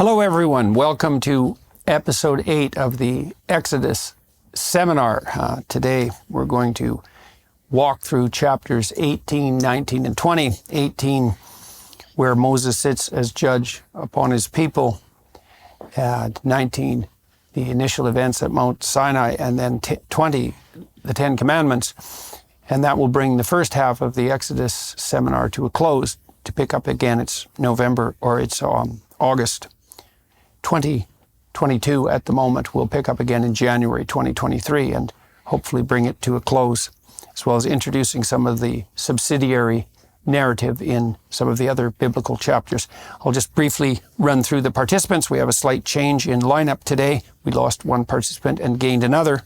Hello, everyone. Welcome to episode 8 of the Exodus seminar. Today, we're going to walk through chapters 18, 19, and 20. 18, where Moses sits as judge upon his people. 19, the initial events at Mount Sinai. And then 20, the Ten Commandments. And that will bring the first half of the Exodus seminar to a close. To pick up again, it's August 2022 at the moment. We'll pick up again in January 2023 and hopefully bring it to a close, as well as introducing some of the subsidiary narrative in some of the other biblical chapters. I'll just briefly run through the participants. We have a slight change in lineup today. We lost one participant and gained another.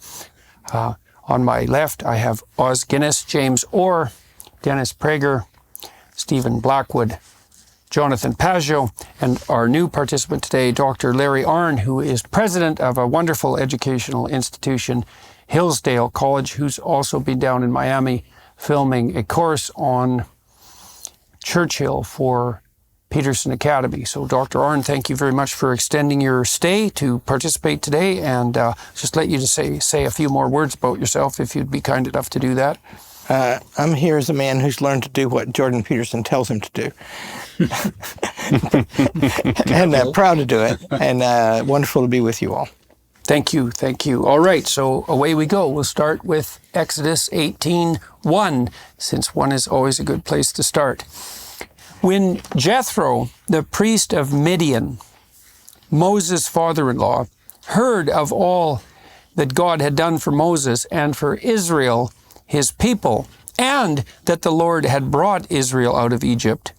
On my left, I have Oz Guinness, James Orr, Dennis Prager, Stephen Blackwood, Jonathan Pageau, and our new participant today, Dr. Larry Arnn, who is president of a wonderful educational institution, Hillsdale College, who's also been down in Miami filming a course on Churchill for Peterson Academy. So Dr. Arnn, thank you very much for extending your stay to participate today, and just let you to say a few more words about yourself, if you'd be kind enough to do that. I'm here as a man who's learned to do what Jordan Peterson tells him to do. And proud to do it, and wonderful to be with you all. Thank you, thank you. All right, so away we go. We'll start with Exodus 18:1, since one is always a good place to start. When Jethro, the priest of Midian, Moses' father-in-law, heard of all that God had done for Moses and for Israel, his people, and that the Lord had brought Israel out of Egypt,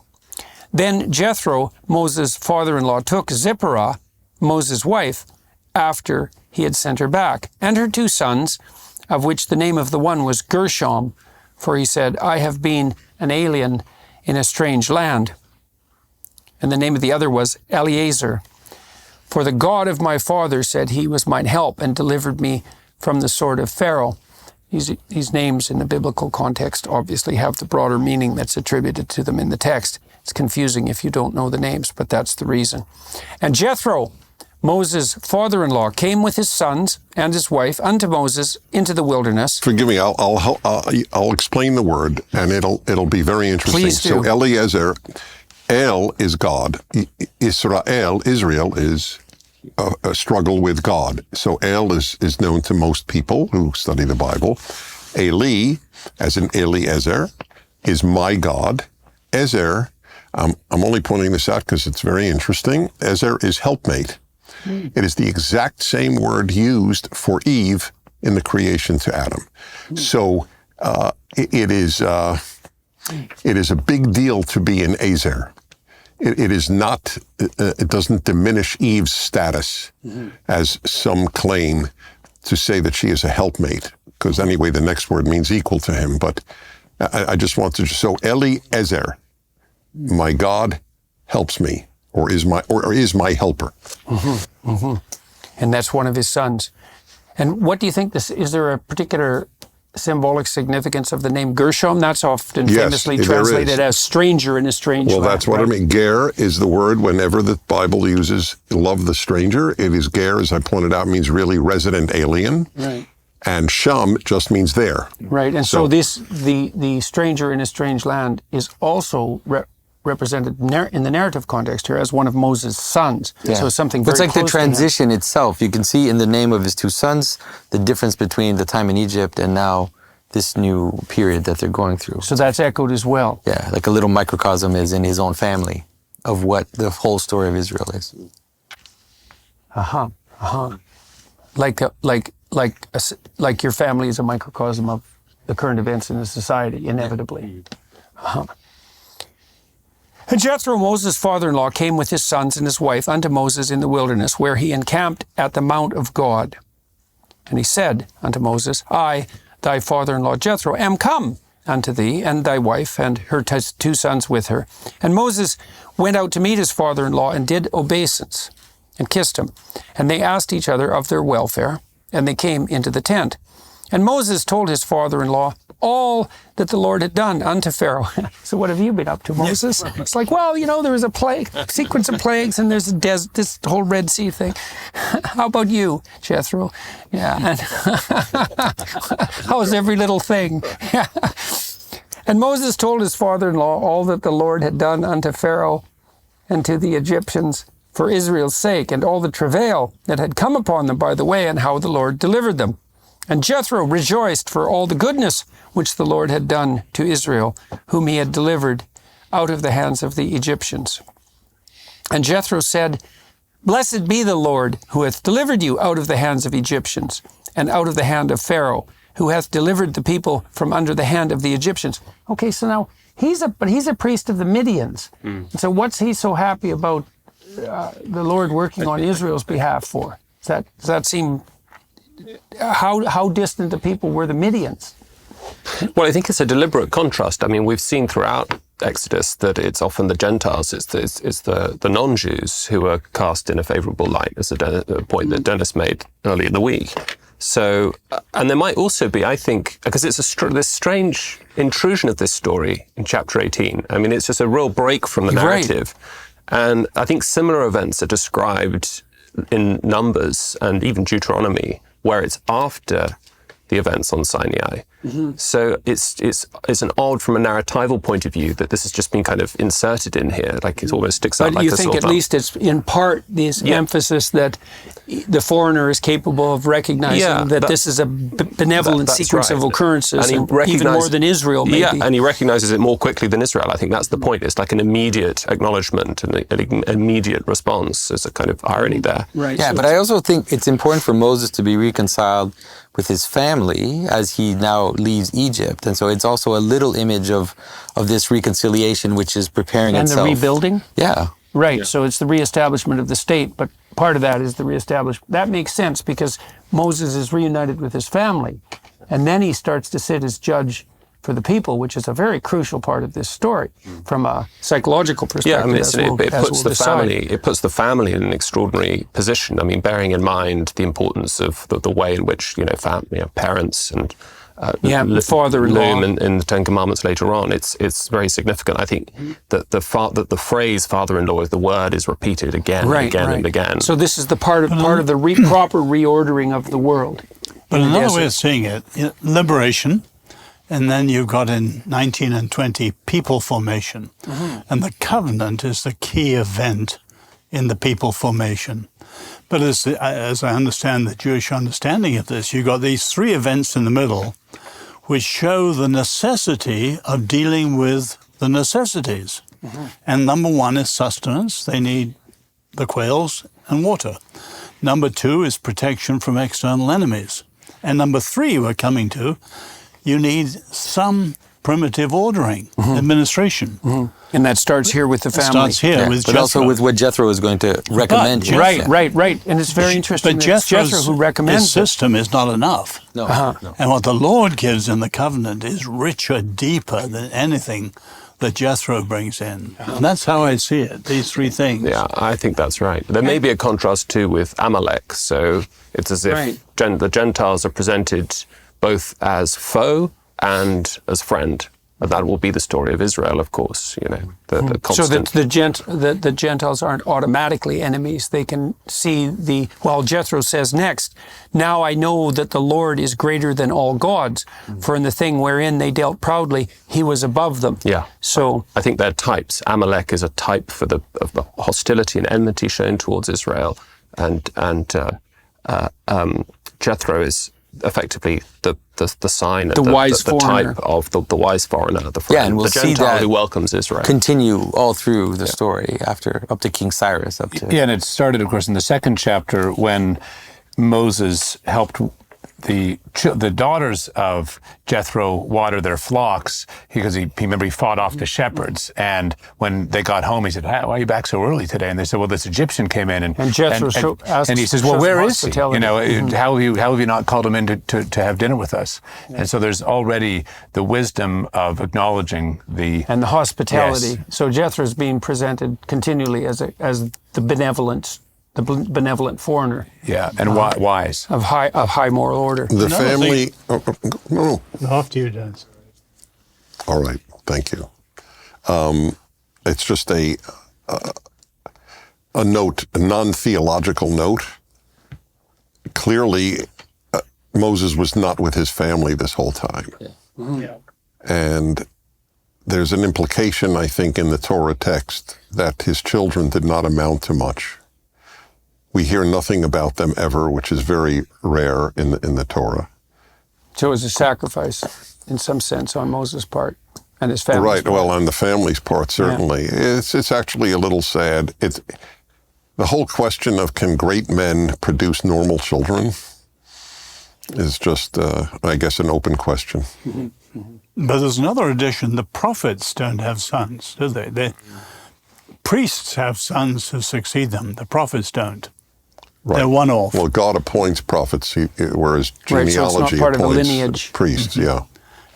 then Jethro, Moses' father-in-law, took Zipporah, Moses' wife, after he had sent her back, and her 2 sons, of which the name of the one was Gershom, for he said, I have been an alien in a strange land. And the name of the other was Eleazar. For the God of my father said he was mine help and delivered me from the sword of Pharaoh. These names in the biblical context obviously have the broader meaning that's attributed to them in the text. It's confusing if you don't know the names, but that's the reason. And Jethro, Moses' father-in-law, came with his sons and his wife unto Moses into the wilderness. Forgive me, I'll explain the word, and it'll be very interesting. Please do. So Eliezer, El is God. Israel is a struggle with God. So El is known to most people who study the Bible. Eli, as in Eliezer, is my God. Ezer, I'm only pointing this out because it's very interesting. Ezer is helpmate. It is the exact same word used for Eve in the creation to Adam. So it is a big deal to be an Ezer. It is not, it doesn't diminish Eve's status, as some claim, to say that she is a helpmate, because anyway, the next word means equal to him. But I just want to, so Eliezer, my God helps me, or is my helper. And that's one of his sons. And what do you think is there a particular symbolic significance of the name Gershom? That's often famously translated as stranger in a strange land. Well, that's what I mean. Ger is the word whenever the Bible uses love the stranger. It is Ger, as I pointed out, means really resident alien. Right. And Sham just means there. Right. And so the stranger in a strange land is also represented in the narrative context here as one of Moses' sons. Yeah. So something very It's like close the transition itself. You can see in the name of his 2 sons the difference between the time in Egypt and now this new period that they're going through. So that's echoed as well. Yeah, like a little microcosm is in his own family of what the whole story of Israel is. Like your family is a microcosm of the current events in the society, inevitably. And Jethro, Moses' father-in-law, came with his sons and his wife unto Moses in the wilderness, where he encamped at the mount of God. And he said unto Moses, I, thy father-in-law Jethro, am come unto thee, and thy wife, and her 2 sons with her. And Moses went out to meet his father-in-law, and did obeisance, and kissed him. And they asked each other of their welfare, and they came into the tent. And Moses told his father-in-law all that the Lord had done unto Pharaoh. So what have you been up to, Moses? It's like, well, there was a sequence of plagues, and there's this whole Red Sea thing. How about you, Jethro? Yeah. And how's every little thing? And Moses told his father-in-law all that the Lord had done unto Pharaoh and to the Egyptians for Israel's sake, and all the travail that had come upon them by the way, and how the Lord delivered them. And Jethro rejoiced for all the goodness which the Lord had done to Israel, whom he had delivered out of the hands of the Egyptians. And Jethro said, Blessed be the Lord, who hath delivered you out of the hands of Egyptians, and out of the hand of Pharaoh, who hath delivered the people from under the hand of the Egyptians. Okay, so now he's a priest of the Midians. So what's he so happy about the Lord working on Israel's behalf for? Does that seem... How distant the people were the Midians? Well, I think it's a deliberate contrast. I mean, we've seen throughout Exodus that it's often the Gentiles, it's the non-Jews who are cast in a favourable light, as a point that Dennis made earlier in the week. So, and there might also be, I think, because it's this strange intrusion of this story in chapter 18. I mean, it's just a real break from the narrative. Right. And I think similar events are described in Numbers and even Deuteronomy, where it's after the events on Sinai. So it's an odd, from a narratival point of view, that this has just been kind of inserted in here, like it almost sticks out but like a you think sort at least it's in part this emphasis that the foreigner is capable of recognizing that this is a benevolent sequence of occurrences, and even more than Israel, maybe. Yeah, and he recognizes it more quickly than Israel. I think that's the point. It's like an immediate acknowledgement and an immediate response. There's a kind of irony there. Right. Yeah, but I also think it's important for Moses to be reconciled with his family as he now leaves Egypt. And so it's also a little image of this reconciliation which is preparing itself. And the rebuilding? Yeah. Right, so it's the reestablishment of the state, but part of that is the reestablishment. That makes sense because Moses is reunited with his family, and then he starts to sit as judge for the people, which is a very crucial part of this story from a psychological perspective. Yeah, I mean, it puts the family in an extraordinary position. I mean, bearing in mind the importance of the way in which parents and the father-in-law in the Ten Commandments later on, it's very significant. I think that the phrase "father-in-law," the word is repeated again and again and again. So this is the part of the proper reordering of the world. But another way of seeing it, liberation. And then you've got in 19 and 20 people formation. And the covenant is the key event in the people formation. But as I understand the Jewish understanding of this, you've got these three events in the middle which show the necessity of dealing with the necessities. And number one is sustenance. They need the quails and water. Number two is protection from external enemies. And number three, we're coming to, you need some primitive ordering, administration. And that starts here with the family. It starts here with Jethro. But also with what Jethro is going to recommend. Right. And it's very interesting but that Jethro who recommends his system is not enough. No. And what the Lord gives in the covenant is richer, deeper than anything that Jethro brings in. And that's how I see it, these three things. Yeah, I think that's right. There may be a contrast too with Amalek. So it's as if the Gentiles are presented both as foe and as friend. And that will be the story of Israel, of course, the constant... So that the Gentiles aren't automatically enemies. They can see Jethro says next, now I know that the Lord is greater than all gods, for in the thing wherein they dealt proudly, he was above them. Yeah. So I think they're types. Amalek is a type of the hostility and enmity shown towards Israel. And Jethro is effectively the sign, the wise foreigner. Type of the wise foreigner, the friend, and we'll the Gentile see that who welcomes Israel. Continue all through the story up to King Cyrus. Yeah, and it started, of course, in the second chapter when Moses helped the daughters of Jethro water their flocks because he fought off the shepherds, and when they got home he said, "Why are you back so early today?" And they said, "Well, this Egyptian came in and Jethro asked, and he says, "Well, where is he? How have you not called him in to have dinner with us?" And so there's already the wisdom of acknowledging the hospitality. Yes. So Jethro is being presented continually as the benevolent the benevolent foreigner Yeah, and wise. of high moral order. The Another family. No. After you, Dan. All right. Thank you. It's just a note, a non-theological note. Clearly, Moses was not with his family this whole time. Yeah. And there's an implication, I think, in the Torah text that his children did not amount to much. We hear nothing about them ever, which is very rare in the Torah. So it was a sacrifice, in some sense, on Moses' part and his family. Right. Well, on the family's part, certainly. Yeah. It's actually a little sad. It's the whole question of can great men produce normal children is just, I guess, an open question. But there's another addition. The prophets don't have sons, do they? The priests have sons who succeed them. The prophets don't. Right. They're one off. Well, God appoints prophets, whereas Right, so it's not genealogy part of the appoints lineage. priests. Yeah.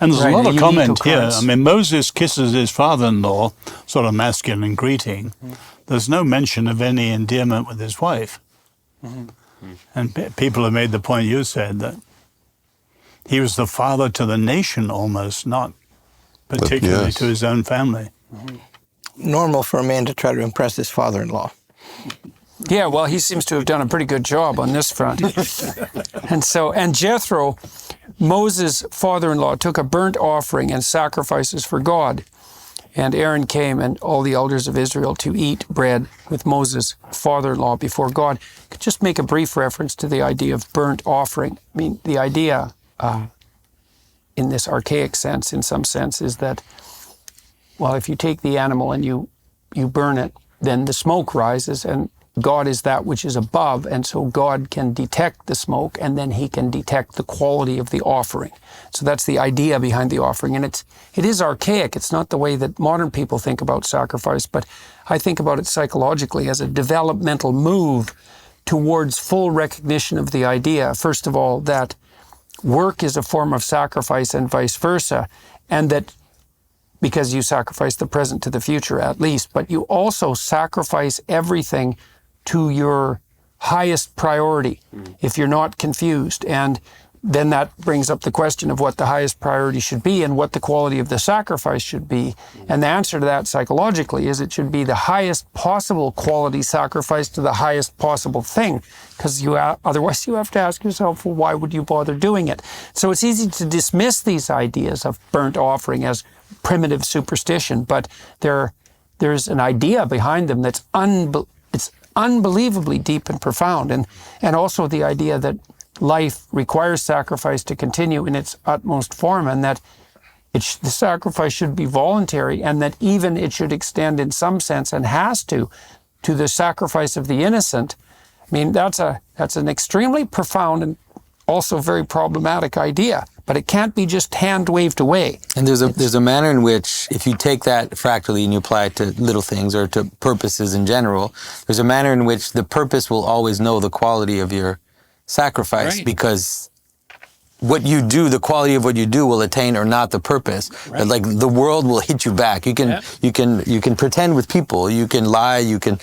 And there's Right, a lot a of unique comment here. occurrence. I mean, Moses kisses his father-in-law, sort of masculine greeting. There's no mention of any endearment with his wife. And people have made the point you said, that he was the father to the nation almost, not particularly yes. to his own family. Normal for a man to try to impress his father-in-law. Yeah, well, he seems to have done a pretty good job on this front. And Jethro, Moses' father-in-law, took a burnt offering and sacrifices for God. And Aaron came and all the elders of Israel to eat bread with Moses' father-in-law before God. Could just make a brief reference to the idea of burnt offering. I mean, the idea in this archaic sense, in some sense, is that, well, if you take the animal and you burn it, then the smoke rises, and God is that which is above, and so God can detect the smoke, and then he can detect the quality of the offering. So that's the idea behind the offering, and it is archaic. It's not the way that modern people think about sacrifice, but I think about it psychologically as a developmental move towards full recognition of the idea, first of all, that work is a form of sacrifice and vice versa, and that because you sacrifice the present to the future at least, but you also sacrifice everything to your highest priority, if you're not confused. And then that brings up the question of what the highest priority should be and what the quality of the sacrifice should be. And the answer to that psychologically is it should be the highest possible quality sacrifice to the highest possible thing, because otherwise you have to ask yourself, well, why would you bother doing it? So it's easy to dismiss these ideas of burnt offering as primitive superstition, but there's an idea behind them that's unbelievably deep and profound, and also the idea that life requires sacrifice to continue in its utmost form, and that the sacrifice should be voluntary, and that even it should extend in some sense, and has to the sacrifice of the innocent. I mean, that's an extremely profound and also very problematic idea, but it can't be just hand-waved away. And there's a manner in which, if you take that fractally and you apply it to little things or to purposes in general, there's a manner in which the purpose will always know the quality of your sacrifice, Right. because what you do, the quality of what you do will attain or not the purpose. Right. But like the world will hit you back. You can pretend with people, you can lie, you can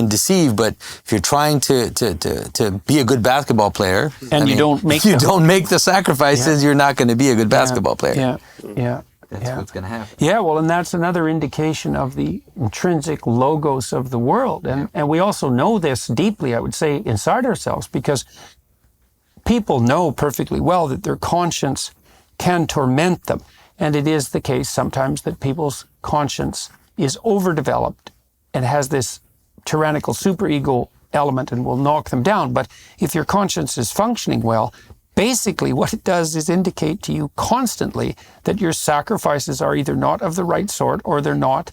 deceive, but if you're trying to be a good basketball player And you don't make if you them. don't make the sacrifices, you're not going to be a good basketball player. Yeah. That's what's going to happen. Yeah, well, and that's another indication of the intrinsic logos of the world. And we also know this deeply, I would say, inside ourselves, because people know perfectly well that their conscience can torment them. And it is the case sometimes that people's conscience is overdeveloped and has this tyrannical superego element and will knock them down. But if your conscience is functioning well, basically what it does is indicate to you constantly that your sacrifices are either not of the right sort or they're not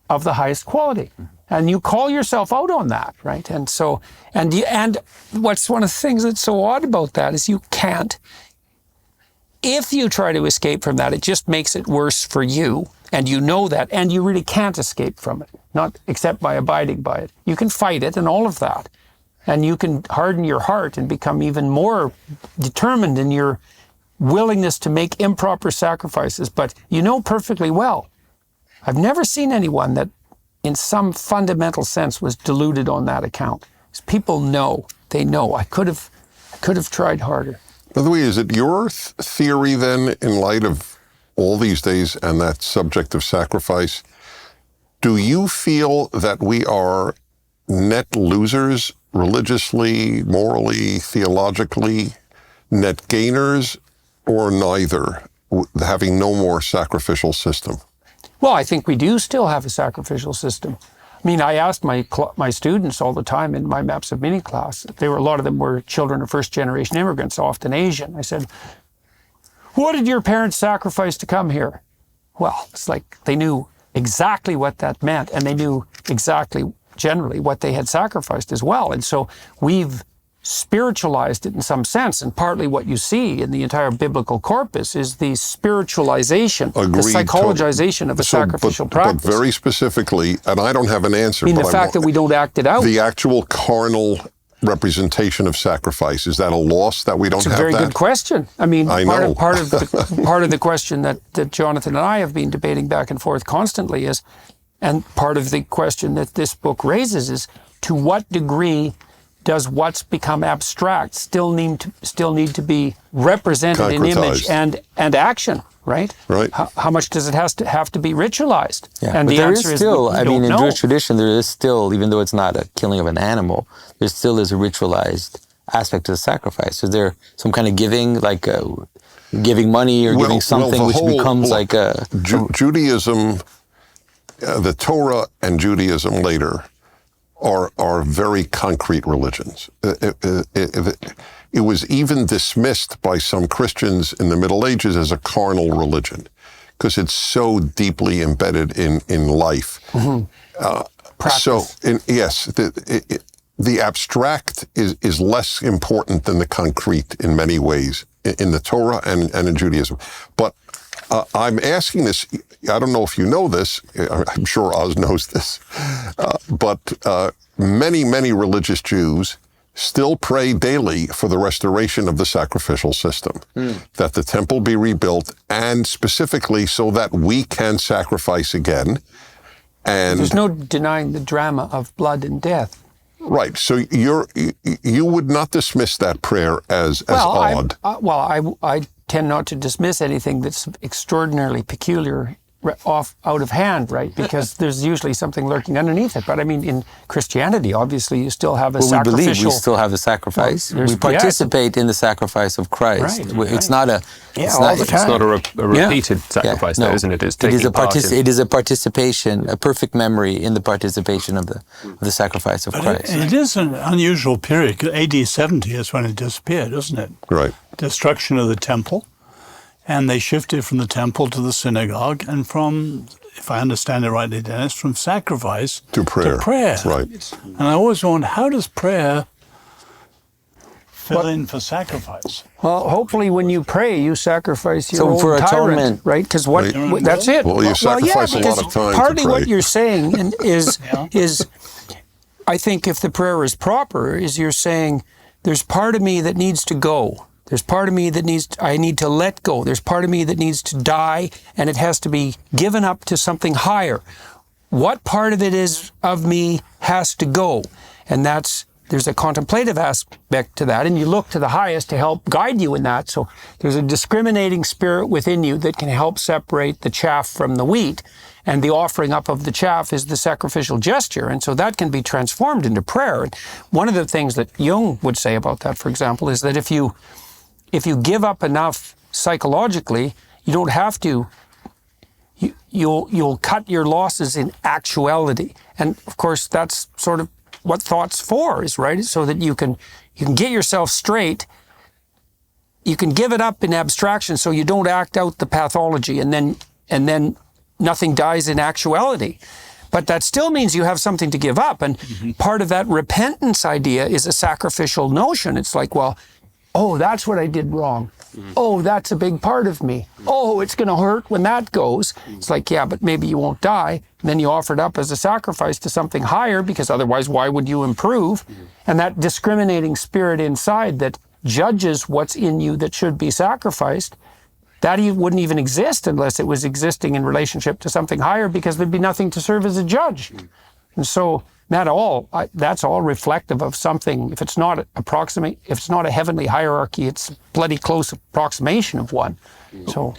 of the highest quality. And you call yourself out on that, right? And so, and what's one of the things that's so odd about that is you can't, if you try to escape from that, it just makes it worse for you. And you know that, and you really can't escape from it, not except by abiding by it. You can fight it and all of that. And you can harden your heart and become even more determined in your willingness to make improper sacrifices. But you know perfectly well, I've never seen anyone that in some fundamental sense was deluded on that account. is people know. They know. I could have tried harder. By the way, is it your theory then, in light of all these days and that subject of sacrifice, do you feel that we are net losers religiously, morally, theologically, net gainers, or neither, having no more sacrificial system? Well, I think we do still have a sacrificial system. I mean, I asked my students all the time in my Maps of Meaning class. A lot of them were children of first-generation immigrants, often Asian. I said, "What did your parents sacrifice to come here?" Well, it's like they knew exactly what that meant, and they knew exactly, generally, what they had sacrificed as well. And so we've spiritualized it in some sense, and partly what you see in the entire biblical corpus is the spiritualization, the psychologization of a sacrificial practice. But very specifically, and I don't have an answer. I mean, the fact that we don't act it out. The actual carnal representation of sacrifice, is that a loss that we don't have that? It's a very good question. I mean, part of the question that Jonathan and I have been debating back and forth constantly is, and part of the question that this book raises is, to what degree does what's become abstract still need to be represented in image and action, right? Right. How much does it have to be ritualized? Yeah, and but the there answer is still, we I mean, in don't know. Jewish tradition, there is still, even though it's not a killing of an animal, there still is a ritualized aspect to the sacrifice. Is there some kind of giving, like giving money or giving something which becomes like a... Judaism, the Torah and Judaism later are very concrete religions. It was even dismissed by some Christians in the Middle Ages as a carnal religion because it's so deeply embedded in life. Yes, the abstract is less important than the concrete in many ways in the Torah and in Judaism. But I'm asking this, I don't know if you know this, I'm sure Oz knows this, but many religious Jews still pray daily for the restoration of the sacrificial system, that the temple be rebuilt, and specifically so that we can sacrifice again. And there's no denying the drama of blood and death. Right. So you would not dismiss that prayer as odd. I tend not to dismiss anything that's extraordinarily peculiar out of hand, right? Because there's usually something lurking underneath it. But I mean, in Christianity, obviously, you still have a sacrificial... We believe we still have a sacrifice. We participate in the sacrifice of Christ. Right. It's not a... It's not a repeated sacrifice, though, isn't it? It is a participation, a perfect memory in the participation of the sacrifice of Christ. It is an unusual period. AD 70 is when it disappeared, isn't it? Right. Destruction of the temple. And they shifted from the temple to the synagogue, and from, if I understand it rightly, Dennis, from sacrifice to prayer. Right. And I always wonder, how does prayer fill in for sacrifice? Well, hopefully when you pray, you sacrifice your own for tyrant, atonement, right? Because that's it. Well, you sacrifice a lot of time partly to pray. what you're saying is, I think if the prayer is proper, is you're saying, there's part of me that needs to go. There's part of me that I need to let go. There's part of me that needs to die, and it has to be given up to something higher. What part of it is of me has to go? And there's a contemplative aspect to that, and you look to the highest to help guide you in that. So there's a discriminating spirit within you that can help separate the chaff from the wheat, and the offering up of the chaff is the sacrificial gesture, and so that can be transformed into prayer. And one of the things that Jung would say about that, for example, is that if you give up enough psychologically, you don't have to. You'll cut your losses in actuality, and of course that's sort of what thought's for, is right, so that you can get yourself straight. You can give it up in abstraction, so you don't act out the pathology, and then nothing dies in actuality. But that still means you have something to give up, and part of that repentance idea is a sacrificial notion. It's like, well, oh, that's what I did wrong. Oh, that's a big part of me. Oh, it's going to hurt when that goes. It's like, yeah, but maybe you won't die. And then you offer it up as a sacrifice to something higher, because otherwise, why would you improve? And that discriminating spirit inside that judges what's in you that should be sacrificed, that wouldn't even exist unless it was existing in relationship to something higher, because there'd be nothing to serve as a judge. And so that's all reflective of something. If it's not a heavenly hierarchy, it's a bloody close approximation of one. So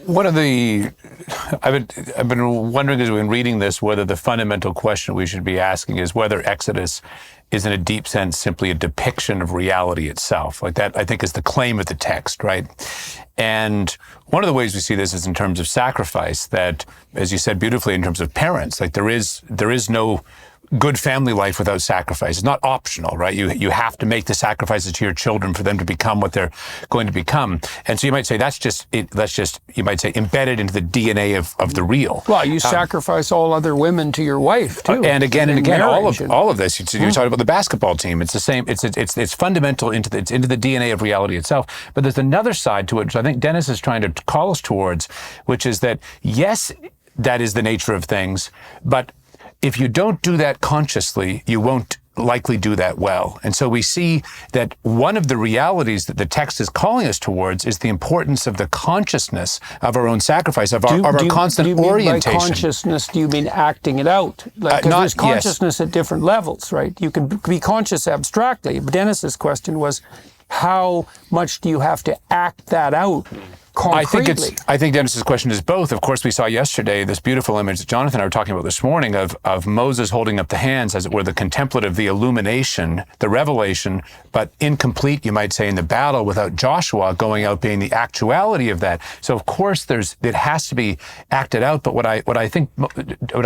I've been wondering as we've been reading this whether the fundamental question we should be asking is whether Exodus is in a deep sense simply a depiction of reality itself. Like that, I think, is the claim of the text, right? And one of the ways we see this is in terms of sacrifice, that, as you said beautifully, in terms of parents, like there is no good family life without sacrifice. It's not optional, right? You have to make the sacrifices to your children for them to become what they're going to become. And so you might say that's just you might say embedded into the DNA of the real. Well, you sacrifice all other women to your wife too. And again, all of this. You're talking about the basketball team. It's the same. It's fundamental into the DNA of reality itself. But there's another side to it, which I think Dennis is trying to call us towards, which is that yes, that is the nature of things, but if you don't do that consciously, you won't likely do that well. And so we see that one of the realities that the text is calling us towards is the importance of the consciousness of our own sacrifice, of our constant orientation. By consciousness, do you mean acting it out? Like, 'cause there's consciousness at different levels, right? You can be conscious abstractly. But Dennis's question was, how much do you have to act that out concretely? I think Dennis's question is both. Of course, we saw yesterday this beautiful image that Jonathan and I were talking about this morning of Moses holding up the hands, as it were, the contemplative, the illumination, the revelation, but incomplete, you might say, in the battle without Joshua going out being the actuality of that. So of course it has to be acted out. But what I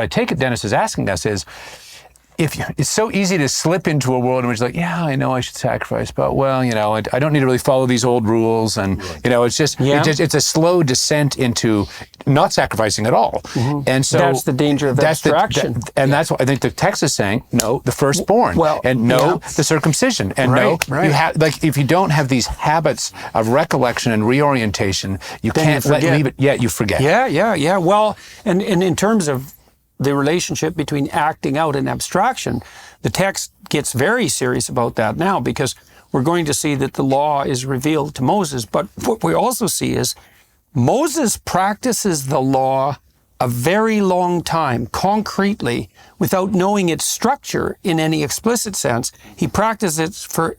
take it Dennis is asking us is, it's so easy to slip into a world in which, like, yeah, I know I should sacrifice, but well, I don't need to really follow these old rules, and it's a slow descent into not sacrificing at all. Mm-hmm. And so that's the danger of abstraction. That's what I think the text is saying. No, the firstborn, the circumcision, and you have, like, if you don't have these habits of recollection and reorientation, you can't leave it. Yeah, you forget. Yeah. Well, and in terms of the relationship between acting out and abstraction, the text gets very serious about that now, because we're going to see that the law is revealed to Moses. But what we also see is Moses practices the law a very long time, concretely, without knowing its structure in any explicit sense. He practices it for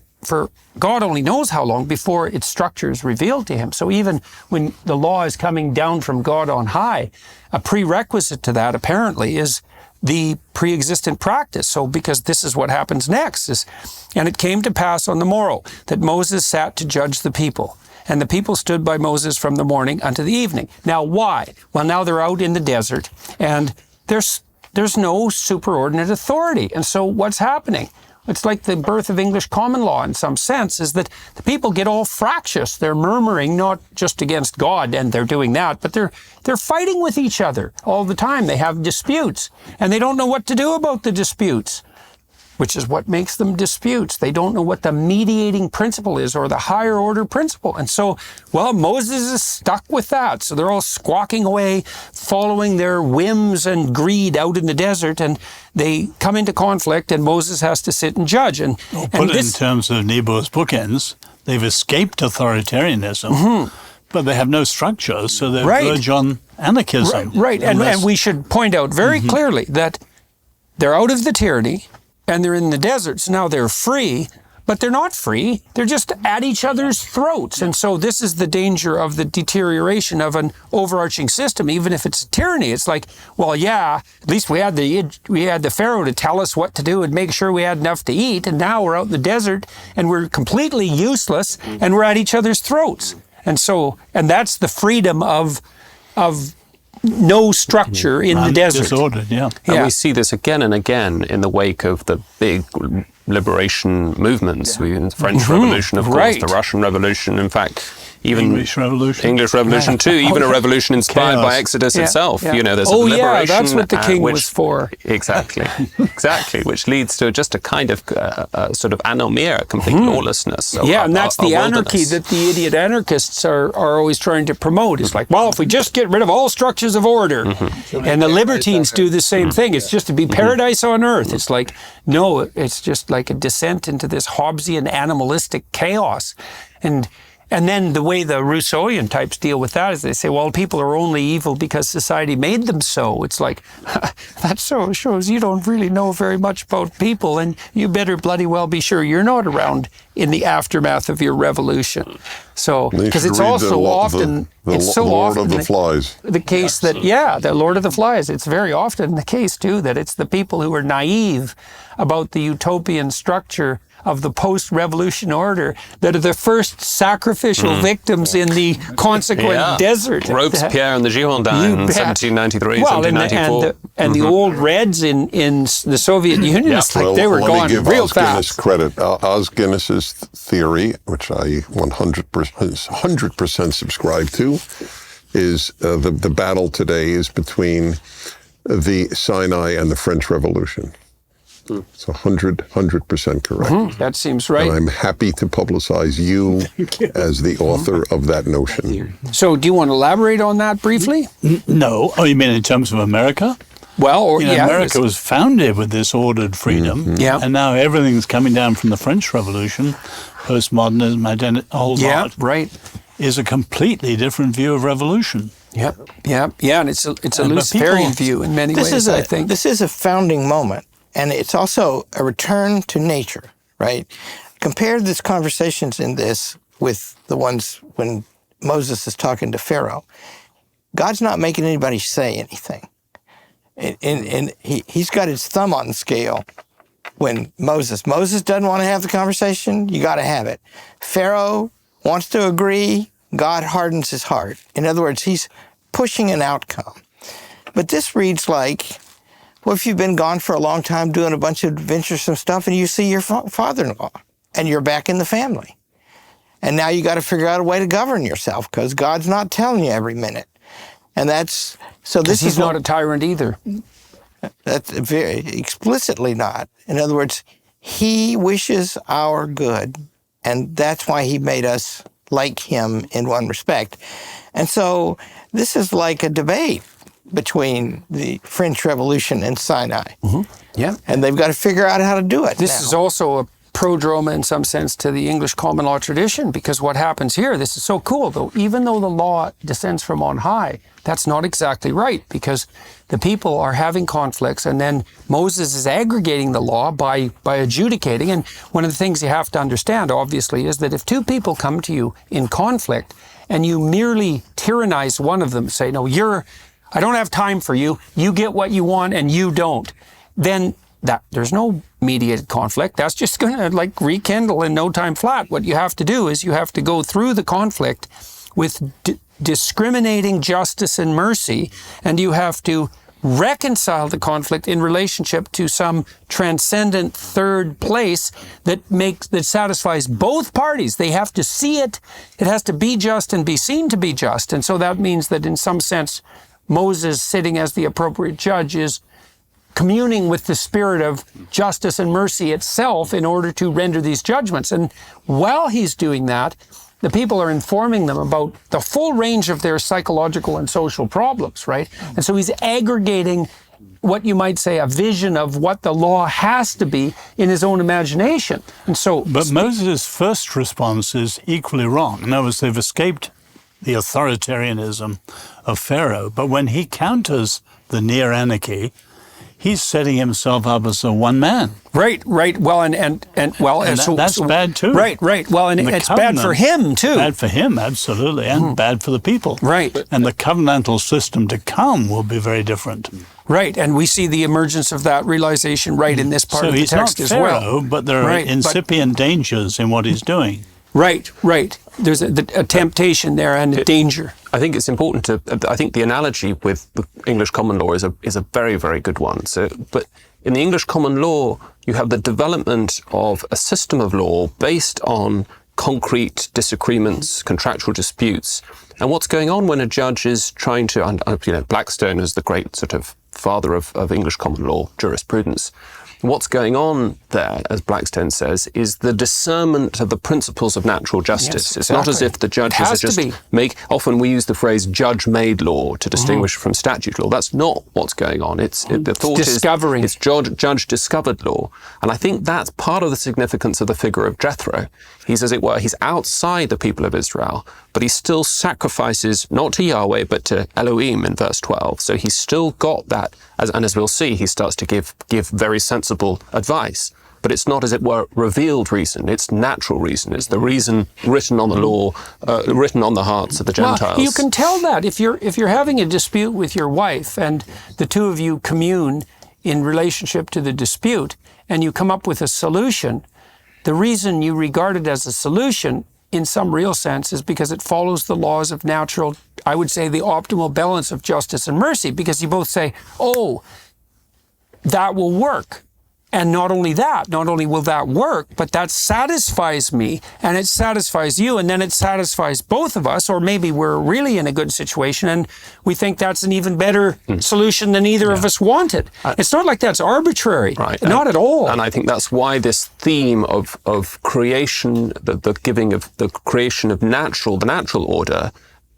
God only knows how long before its structure is revealed to him. So even when the law is coming down from God on high, a prerequisite to that apparently is the pre-existent practice. So because this is what happens next, and it came to pass on the morrow that Moses sat to judge the people. And the people stood by Moses from the morning unto the evening. Now why? Well, now they're out in the desert, and there's no superordinate authority. And so what's happening? It's like the birth of English common law in some sense, is that the people get all fractious. They're murmuring not just against God, and they're doing that, but they're fighting with each other all the time. They have disputes, and they don't know what to do about the disputes, which is what makes them disputes. They don't know what the mediating principle is, or the higher order principle. And so, Moses is stuck with that. So they're all squawking away, following their whims and greed out in the desert, and they come into conflict, and Moses has to sit and judge. And put it in terms of Nebo's bookends, they've escaped authoritarianism, but they have no structure, so they verge on anarchism. Right. And we should point out very clearly that they're out of the tyranny, and they're in the desert, so now they're free, but they're not free. They're just at each other's throats. And so this is the danger of the deterioration of an overarching system, even if it's a tyranny. It's like, at least we had the Pharaoh to tell us what to do and make sure we had enough to eat, and now we're out in the desert, and we're completely useless, and we're at each other's throats. And that's the freedom of no structure in the desert. Disordered, And we see this again and again in the wake of the big liberation movements. The French Revolution, of course, the Russian Revolution, in fact, even English Revolution too, even a revolution inspired by Exodus itself. There's a liberation. That's what the king was for. Exactly, which leads to just a kind of sort of anomia, complete lawlessness. And that's the anarchy that the idiot anarchists are always trying to promote. It's like, if we just get rid of all structures of order, and the libertines do the same thing. It's just to be paradise on earth. It's like, no, it's just like a descent into this Hobbesian animalistic chaos. And And then the way the Rousseauian types deal with that is they say, well, people are only evil because society made them so. It's like, that so shows you don't really know very much about people, and you better bloody well be sure you're not around in the aftermath of your revolution. So, because it's also often, it's so Lord often of the Flies. The case that, the Lord of the Flies, it's very often the case too that it's the people who are naive about the utopian structure of the post-revolution order that are the first sacrificial victims in the consequent desert. Robespierre and the Girondins in 1793, well, 1794. And the old Reds in the Soviet Union, it's like they were gone real Os fast. Guinness credit. Os Guinness's theory, which I 100% subscribe to, is the battle today is between the Sinai and the French Revolution. It's 100% correct. That seems right. And I'm happy to publicize you as the author of that notion. So do you want to elaborate on that briefly? No. Oh, you mean in terms of America? Well, or America was founded with this ordered freedom, and now everything's coming down from the French Revolution, postmodernism, identity, a whole lot. Right. Is a completely different view of revolution. Yeah, and it's a Luciferian view in many ways, I think. This is a founding moment, and it's also a return to nature, right? Compare these conversations in this with the ones when Moses is talking to Pharaoh. God's not making anybody say anything. And he's got his thumb on the scale when Moses doesn't want to have the conversation, you got to have it. Pharaoh wants to agree, God hardens his heart. In other words, he's pushing an outcome. But this reads like, well, if you've been gone for a long time doing a bunch of venturesome stuff and you see your father-in-law and you're back in the family. And now you got to figure out a way to govern yourself because God's not telling you every minute. And that's, so this he's is not a tyrant either. That's very explicitly not. In other words, he wishes our good, and that's why he made us like him in one respect. And so this is like a debate between the French Revolution and Sinai. Yeah. And they've got to figure out how to do it. This is also a prodrome in some sense to the English common law tradition, because what happens here, this is so cool though, even though the law descends from on high, that's not exactly right, because the people are having conflicts and then Moses is aggregating the law by adjudicating. And one of the things you have to understand, obviously, is that if two people come to you in conflict and you merely tyrannize one of them, say, no, I don't have time for you, you get what you want and you don't, then there's no mediated conflict. That's just going to rekindle in no time flat. What you have to do is you have to go through the conflict with discriminating justice and mercy, and you have to reconcile the conflict in relationship to some transcendent third place that satisfies both parties. They have to see it. It has to be just and be seen to be just. And so that means that in some sense, Moses, sitting as the appropriate judge, is communing with the spirit of justice and mercy itself in order to render these judgments. And while he's doing that, the people are informing them about the full range of their psychological and social problems, right? And so he's aggregating what you might say a vision of what the law has to be in his own imagination. And so, but Moses' first response is equally wrong. In other words, they've escaped the authoritarianism of Pharaoh, but when he counters the near anarchy, he's setting himself up as a one man. Right. Well, that's bad too. Right. Well, and it's bad for him too. Bad for him, absolutely, and bad for the people. Right. And the covenantal system to come will be very different. Right, and we see the emergence of that realization right in this part of the text as well. So he's not Pharaoh, but there are incipient dangers in what he's doing. Right. There's a temptation there and a danger. I think it's important I think the analogy with the English common law is a very, very good one. But in the English common law, you have the development of a system of law based on concrete disagreements, contractual disputes. And what's going on when a judge is trying to, Blackstone is the great sort of father of English common law jurisprudence. what's going on there, as Blackstone says, is the discernment of the principles of natural justice. Yes, It's not as exactly. if the judges It are has to just be. often we use the phrase judge-made law to distinguish from statute law. That's not what's going on. The thought discovering. is it's judge-discovered law. And I think that's part of the significance of the figure of Jethro. He's, as it were, he's outside the people of Israel, but he still sacrifices not to Yahweh, but to Elohim in verse 12. So he's still got that, and as we'll see, he starts to give very sensible advice. But it's not, as it were, revealed reason. It's natural reason. It's the reason written on the law, written on the hearts of the Gentiles. Well, you can tell that if you're having a dispute with your wife and the two of you commune in relationship to the dispute and you come up with a solution, the reason you regard it as a solution in some real sense is because it follows the laws of natural, I would say the optimal balance of justice and mercy, because you both say, oh, that will work. And not only will that work, but that satisfies me and it satisfies you, and then it satisfies both of us, or maybe we're really in a good situation and we think that's an even better solution than either of us wanted. It's not like that's arbitrary, right? Not at all. And I think that's why this theme of creation, the giving of the creation of the natural order,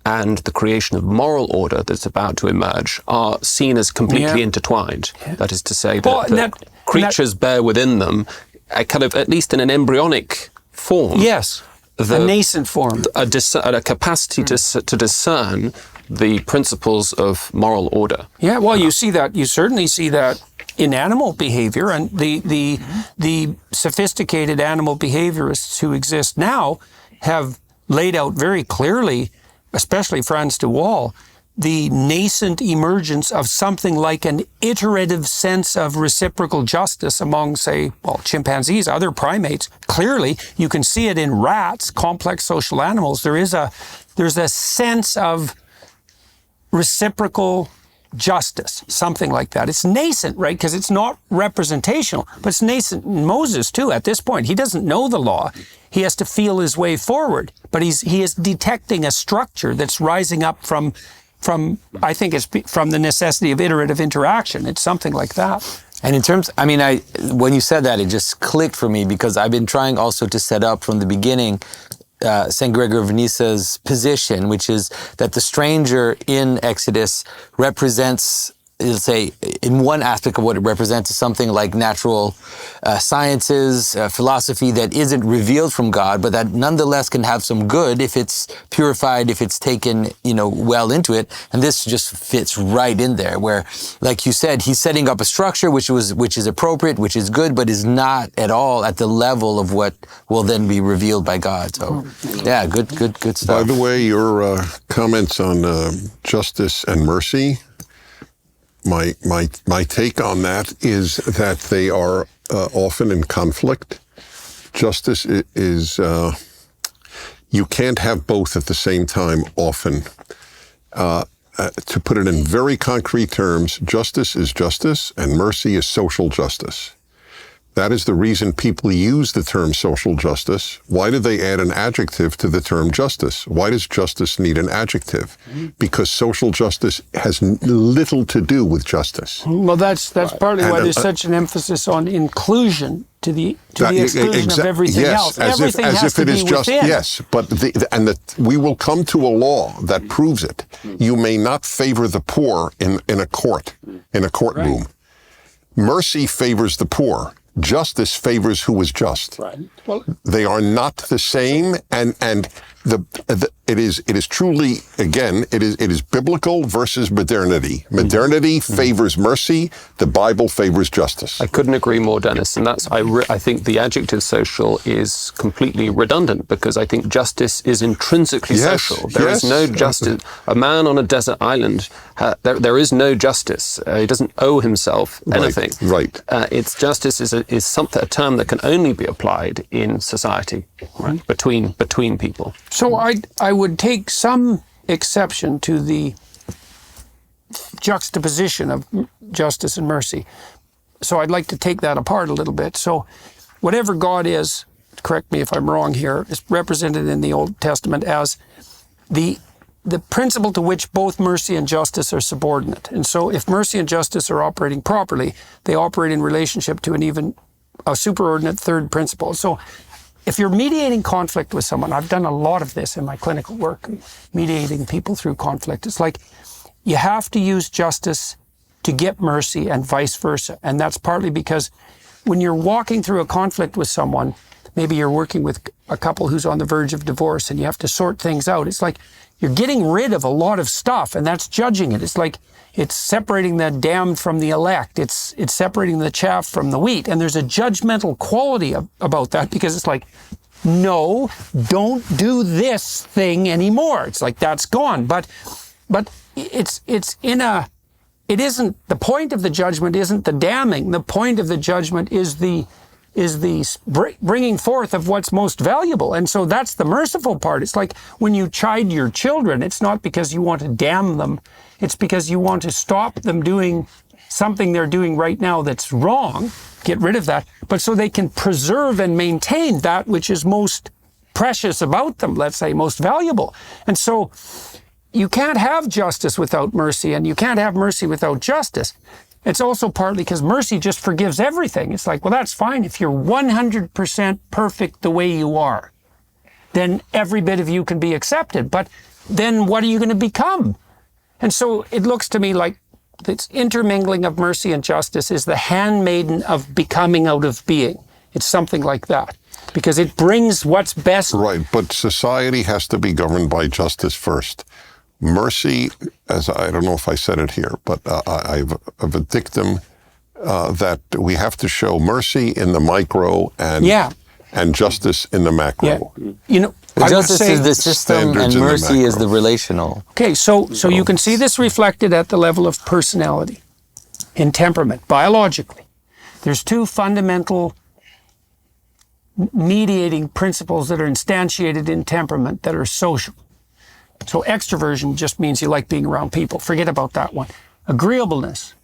and the creation of moral order that's about to emerge are seen as completely intertwined. That is to say that, creatures bear within them a kind of, at least in an embryonic form. Yes, a nascent form. A capacity to discern the principles of moral order. Yeah, well, you certainly see that in animal behavior, and the sophisticated animal behaviorists who exist now have laid out very clearly, especially Frans de Waal, the nascent emergence of something like an iterative sense of reciprocal justice among, say, chimpanzees, other primates. Clearly, you can see it in rats, complex social animals. There's a sense of reciprocal justice, something like that. It's nascent, right? Because it's not representational, but it's nascent in Moses too. At this point, he doesn't know the law. He has to feel his way forward, but he is detecting a structure that's rising up from I think it's from the necessity of iterative interaction. It's something like that. And in terms, when you said that, it just clicked for me, because I've been trying also to set up from the beginning St. Gregory of Nyassa's position, which is that the stranger in Exodus represents, let's say, in one aspect of what it represents is something like natural sciences, philosophy that isn't revealed from God, but that nonetheless can have some good if it's purified, if it's taken, well into it. And this just fits right in there, where, like you said, he's setting up a structure which is appropriate, which is good, but is not at all at the level of what will then be revealed by God. So, yeah, good stuff. By the way, your comments on justice and mercy, my take on that is that they are often in conflict. Justice is you can't have both at the same time often. To put it in very concrete terms, justice is justice and mercy is social justice. That is the reason people use the term social justice. Why do they add an adjective to the term justice? Why does justice need an adjective? Because social justice has little to do with justice. Well, that's partly why there's such an emphasis on inclusion to the exclusion of everything else. Everything has to be within. Yes, but we will come to a law that proves it. You may not favor the poor in a courtroom. Right. Mercy favors the poor. Justice favors who is just. Right. Well, they are not the same, and it is truly, again, it is biblical versus modernity. Modernity favors mercy. The Bible favors justice. I couldn't agree more, Dennis. And that's I think the adjective social is completely redundant, because I think justice is intrinsically social. There is no justice. A man on a desert island, there is no justice. He doesn't owe himself anything. Right. It's justice is something, a term that can only be applied in society, right? between people. So I would take some exception to the juxtaposition of justice and mercy. So I'd like to take that apart a little bit. So whatever God is, correct me if I'm wrong here, is represented in the Old Testament as the the principle to which both mercy and justice are subordinate. And so if mercy and justice are operating properly, they operate in relationship to a superordinate third principle. So if you're mediating conflict with someone, I've done a lot of this in my clinical work, mediating people through conflict. It's like you have to use justice to get mercy and vice versa. And that's partly because when you're walking through a conflict with someone, maybe you're working with a couple who's on the verge of divorce and you have to sort things out. It's like you're getting rid of a lot of stuff, and that's judging it. It's like it's separating the damned from the elect. It's separating the chaff from the wheat. And there's a judgmental quality about that, because it's like, no, don't do this thing anymore. It's like that's gone. But it isn't, the point of the judgment isn't the damning. The point of the judgment is the bringing forth of what's most valuable. And so that's the merciful part. It's like when you chide your children, it's not because you want to damn them. It's because you want to stop them doing something they're doing right now that's wrong, get rid of that, but so they can preserve and maintain that which is most precious about them, let's say, most valuable. And so you can't have justice without mercy, and you can't have mercy without justice. It's also partly because mercy just forgives everything. It's like, well, that's fine. If you're 100% perfect the way you are, then every bit of you can be accepted. But then what are you going to become? And so it looks to me like this intermingling of mercy and justice is the handmaiden of becoming out of being. It's something like that, because it brings what's best. Right, but society has to be governed by justice first. Mercy, as I don't know if I said it here, but I've a dictum that we have to show mercy in the micro and justice in the macro. Yeah. You know, justice is the system and mercy is the relational. Okay, so you can see this reflected at the level of personality, in temperament, biologically. There's two fundamental mediating principles that are instantiated in temperament that are social. So extroversion just means you like being around people. Forget about that one. Agreeableness,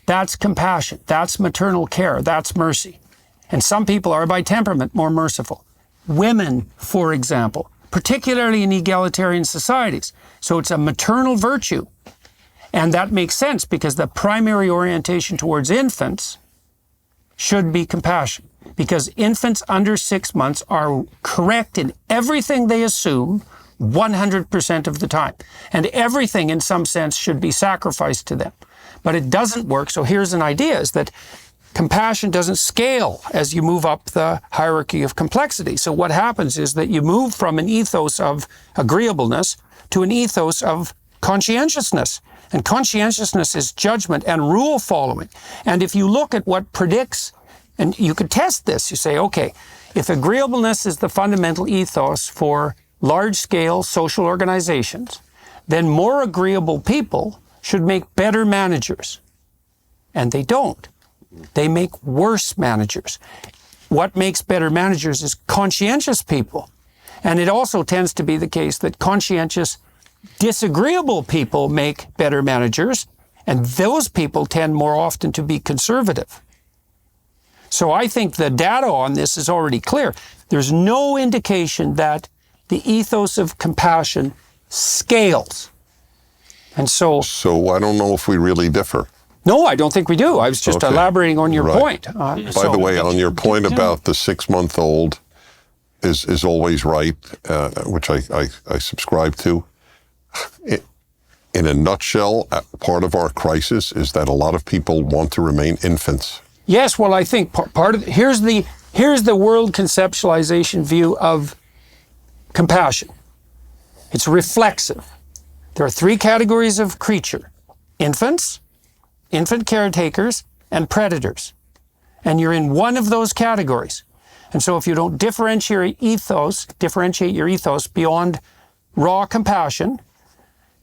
that's compassion, that's maternal care, that's mercy. And some people are by temperament more merciful. Women, for example, particularly in egalitarian societies. So it's a maternal virtue. And that makes sense because the primary orientation towards infants should be compassion. Because infants under 6 months are correct in everything they assume 100% of the time. And everything in some sense should be sacrificed to them. But it doesn't work. So here's an idea, is that compassion doesn't scale as you move up the hierarchy of complexity. So what happens is that you move from an ethos of agreeableness to an ethos of conscientiousness. And conscientiousness is judgment and rule following. And if you look at what predicts, and you could test this, you say, okay, if agreeableness is the fundamental ethos for large-scale social organizations, then more agreeable people should make better managers. And they don't. They make worse managers. What makes better managers is conscientious people. And it also tends to be the case that conscientious, disagreeable people make better managers, and those people tend more often to be conservative. So I think the data on this is already clear. There's no indication that the ethos of compassion scales. And so I don't know if we really differ. No, I don't think we do. I was just elaborating on your point. By the way, on your point about the 6-month-old is always right, which I subscribe to. In a nutshell, part of our crisis is that a lot of people want to remain infants. Yes, well, I think part of here's the world conceptualization view of compassion. It's reflexive. There are 3 categories of creature: infants, infant caretakers, and predators. And you're in one of those categories. And so if you don't differentiate your ethos beyond raw compassion,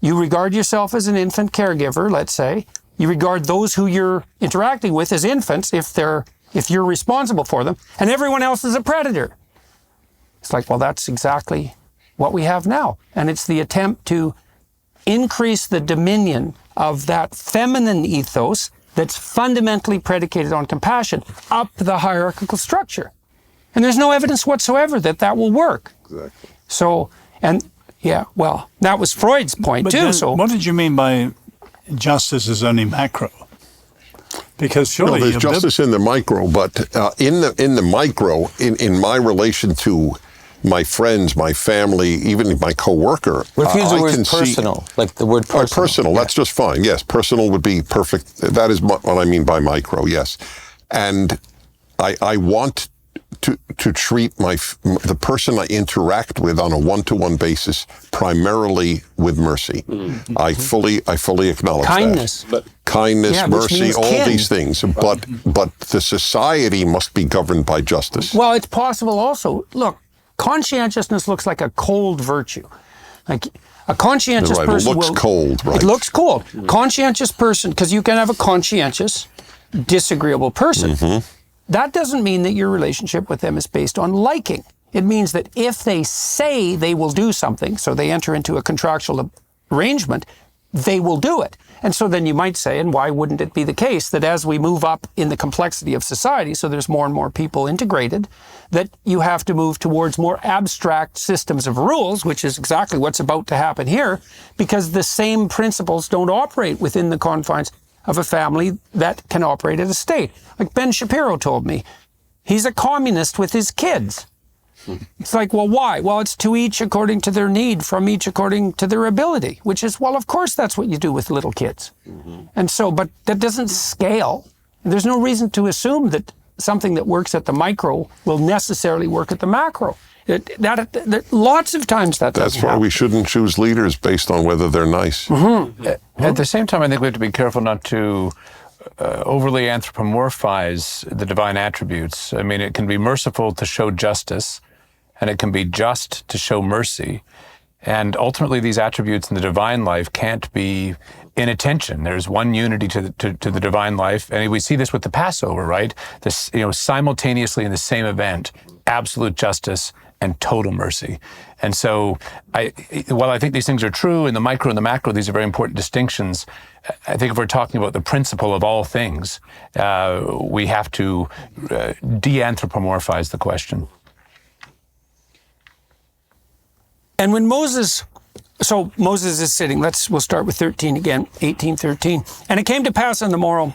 you regard yourself as an infant caregiver, let's say. You regard those who you're interacting with as infants if you're responsible for them, and everyone else is a predator. It's like, well, that's exactly what we have now. And it's the attempt to increase the dominion of that feminine ethos that's fundamentally predicated on compassion up the hierarchical structure. And there's no evidence whatsoever that that will work. Exactly. So, and Yeah, well, that was Freud's point But too. then So what did you mean by justice is only macro? Because No, surely there's justice in the micro, but in the micro, in my relation to my friends, my family, even my coworker, Refuse the I word can personal, like the word see personal. personal. That's just fine. Yes, personal would be perfect. That is what I mean by micro. Yes, and I want to treat the person I interact with on a one-to-one basis primarily with mercy. Mm-hmm. I fully acknowledge kindness. that. Kindness, Yeah, which mercy, means all kin. these things. But the society must be governed by justice. Well, it's possible also. Look, conscientiousness looks like a cold virtue. Like a conscientious Right, person it looks cold, right? It looks cold. Conscientious person, because you can have a conscientious, disagreeable person. Mm-hmm. That doesn't mean that your relationship with them is based on liking. It means that if they say they will do something, so they enter into a contractual arrangement, they will do it. And so then you might say, and why wouldn't it be the case that as we move up in the complexity of society, so there's more and more people integrated, that you have to move towards more abstract systems of rules, which is exactly what's about to happen here, because the same principles don't operate within the confines of a family that can operate at a state. Like Ben Shapiro told me, he's a communist with his kids. It's like, well, why? Well, it's to each according to their need, from each according to their ability, which is, well, of course, that's what you do with little kids. And so, but that doesn't scale. There's no reason to assume that something that works at the micro will necessarily work at the macro. That lots of times that That's doesn't why happen. we shouldn't choose leaders based on whether they're nice. At the same time, I think we have to be careful not to overly anthropomorphize the divine attributes. I mean, it can be merciful to show justice, and it can be just to show mercy. And ultimately, these attributes in the divine life can't be in a tension. There's one unity to the divine life, and we see this with the Passover, right? This, simultaneously in the same event, absolute justice and total mercy. And so, while I think these things are true in the micro and the macro, these are very important distinctions. I think if we're talking about the principle of all things, we have to de-anthropomorphize the question. And when Moses is sitting, we'll start with 13 again, 18:13. And it came to pass on the morrow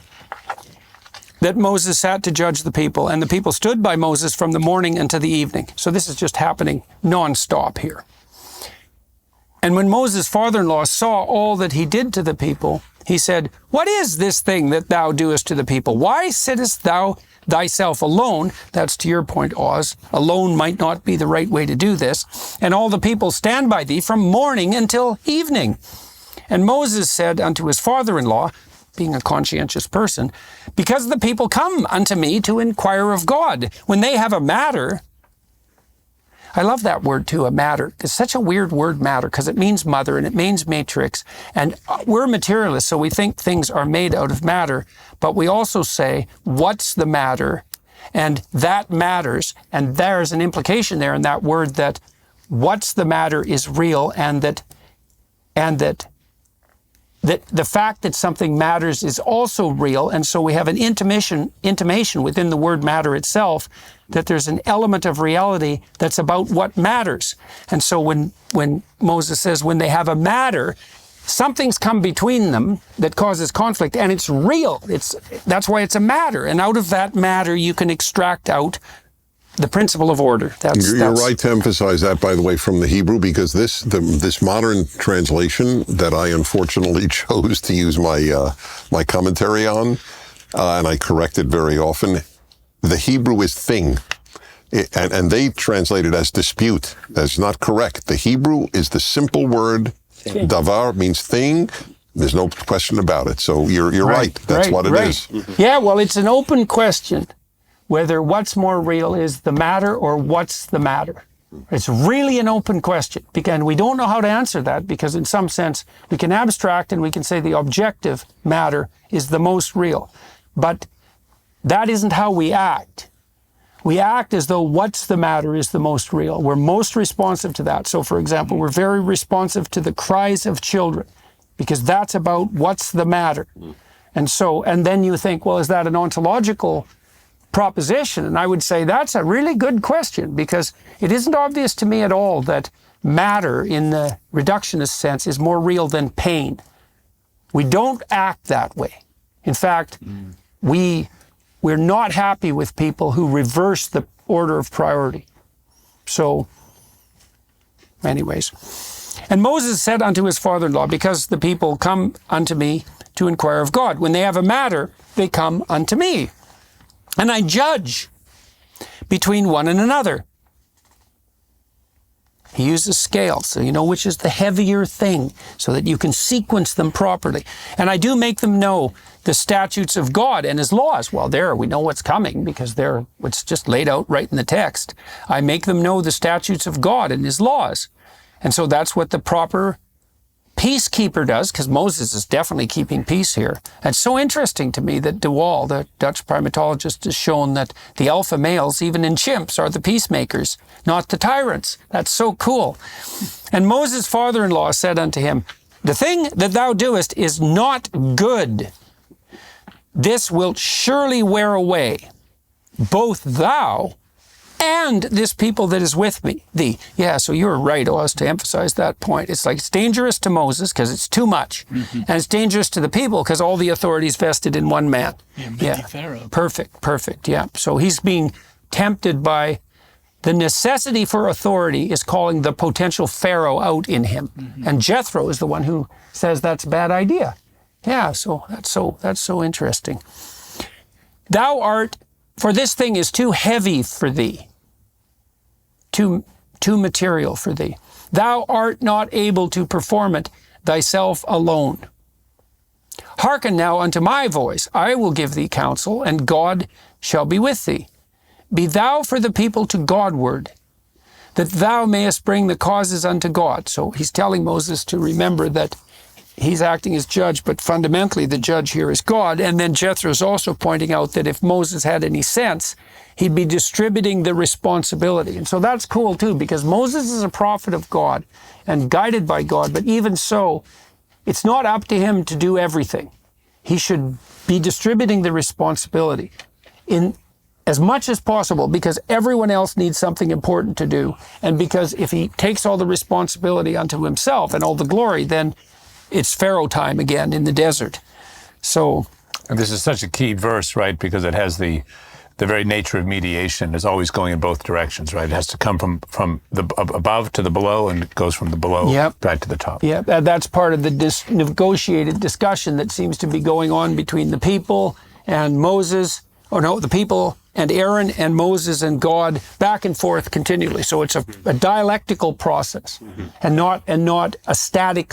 that Moses sat to judge the people, and the people stood by Moses from the morning until the evening. So this is just happening nonstop here. And when Moses' father-in-law saw all that he did to the people, he said, "What is this thing that thou doest to the people? Why sittest thou thyself alone?" That's to your point, Oz. Alone might not be the right way to do this. "And all the people stand by thee from morning until evening." And Moses said unto his father-in-law, being a conscientious person, "Because the people come unto me to inquire of God. When they have a matter," I love that word too, a matter. It's such a weird word, matter, because it means mother and it means matrix. And we're materialists, so we think things are made out of matter. But we also say, what's the matter? And that matters. And there's an implication there in that word that what's the matter is real, and that the fact that something matters is also real. And so we have an intimation within the word matter itself that there's an element of reality that's about what matters. And so when Moses says, when they have a matter, something's come between them that causes conflict, and it's real. That's why it's a matter. And out of that matter, you can extract out the principle of order. You're right to emphasize that, by the way, from the Hebrew, because this modern translation that I unfortunately chose to use my commentary on, and I correct it very often, the Hebrew is thing. And they translate it as dispute. That's not correct. The Hebrew is the simple word, davar means thing. There's no question about it. So you're right. That's what it is. Yeah, well, it's an open question whether what's more real is the matter or what's the matter. It's really an open question, and we don't know how to answer that, because in some sense we can abstract and we can say the objective matter is the most real. But that isn't how we act. We act as though what's the matter is the most real. We're most responsive to that. So, for example, we're very responsive to the cries of children, because that's about what's the matter. And then you think, well, is that an ontological proposition? And I would say that's a really good question, because it isn't obvious to me at all that matter in the reductionist sense is more real than pain. We don't act that way. In fact, we're not happy with people who reverse the order of priority. So, anyways. And Moses said unto his father-in-law, because the people come unto me to inquire of God. When they have a matter, they come unto me. And I judge between one and another. He uses scales, so you know which is the heavier thing, so that you can sequence them properly. And I do make them know the statutes of God and his laws. Well, there, we know what's coming, because it's just laid out right in the text. I make them know the statutes of God and his laws. And so that's what the proper peacekeeper does, because Moses is definitely keeping peace here. And it's so interesting to me that de Waal, the Dutch primatologist, has shown that the alpha males, even in chimps, are the peacemakers, not the tyrants. That's so cool. And Moses' father-in-law said unto him, the thing that thou doest is not good. This wilt surely wear away, both thou and this people that is with thee. Yeah, so you're right, Oz, to emphasize that point. It's like it's dangerous to Moses because it's too much. And it's dangerous to the people because all the authority is vested in one man. Yeah, Pharaoh. Perfect, yeah. So he's being tempted by the necessity for authority is calling the potential Pharaoh out in him. And Jethro is the one who says that's a bad idea. Yeah, so that's so interesting. Thou art, for this thing is too heavy for thee. Too material for thee. Thou art not able to perform it thyself alone. Hearken now unto my voice. I will give thee counsel, and God shall be with thee. Be thou for the people to Godward, that thou mayest bring the causes unto God. So he's telling Moses to remember that he's acting as judge, but fundamentally the judge here is God. And then Jethro's also pointing out that if Moses had any sense, he'd be distributing the responsibility. And so that's cool too, because Moses is a prophet of God and guided by God, but even so, it's not up to him to do everything. He should be distributing the responsibility in as much as possible, because everyone else needs something important to do. And because if he takes all the responsibility unto himself and all the glory, then it's Pharaoh time again in the desert. So, and this is such a key verse, right? Because it has the very nature of mediation is always going in both directions, right? It has to come from the above to the below, and it goes from the below right to the top. Yeah, that's part of the negotiated discussion that seems to be going on between the people and Moses. The people and Aaron and Moses and God, back and forth continually. So it's a dialectical process, and not a static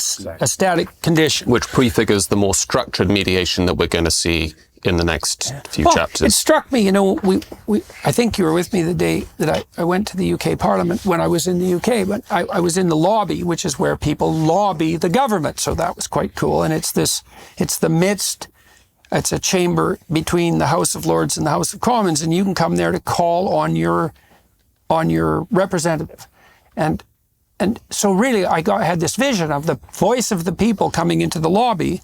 condition. Which prefigures the more structured mediation that we're going to see in the next few chapters. It struck me, I think you were with me the day that I went to the UK Parliament when I was in the UK, but I was in the lobby, which is where people lobby the government. So that was quite cool. And it's a chamber between the House of Lords and the House of Commons, and you can come there to call on your representative. And so really I had this vision of the voice of the people coming into the lobby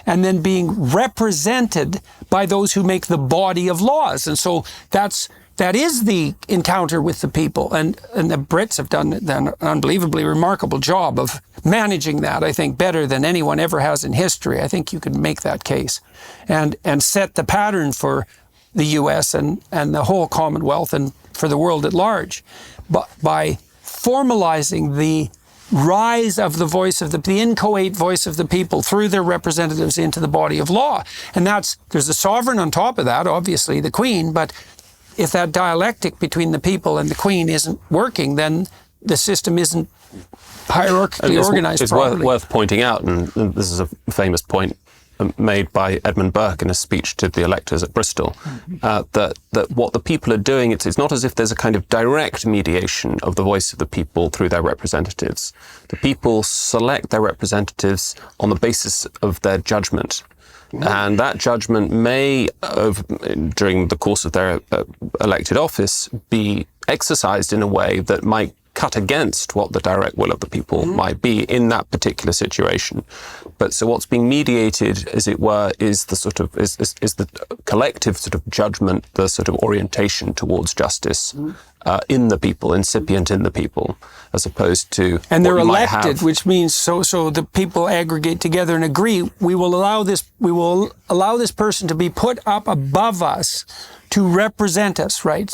and then being represented by those who make the body of laws. And so that is the encounter with the people. And the Brits have done an unbelievably remarkable job of managing that, I think, better than anyone ever has in history. I think you could make that case. And set the pattern for the US and the whole Commonwealth and for the world at large. But by formalizing the rise of the voice of the inchoate voice of the people through their representatives into the body of law. And there's a sovereign on top of that, obviously the Queen, but if that dialectic between the people and the Queen isn't working, then the system isn't hierarchically organized properly. It's worth pointing out, and this is a famous point made by Edmund Burke in a speech to the electors at Bristol, that what the people are doing, it's not as if there's a kind of direct mediation of the voice of the people through their representatives. The people select their representatives on the basis of their judgment. And that judgment may, during the course of their elected office, be exercised in a way that might cut against what the direct will of the people might be in that particular situation. But so what's being mediated, as it were, is the sort of is the collective sort of judgment, the sort of orientation towards justice in the people, incipient in the people, as opposed to and they're what you might elected, have. which means so the people aggregate together and agree. We will allow this person to be put up above us to represent us, right?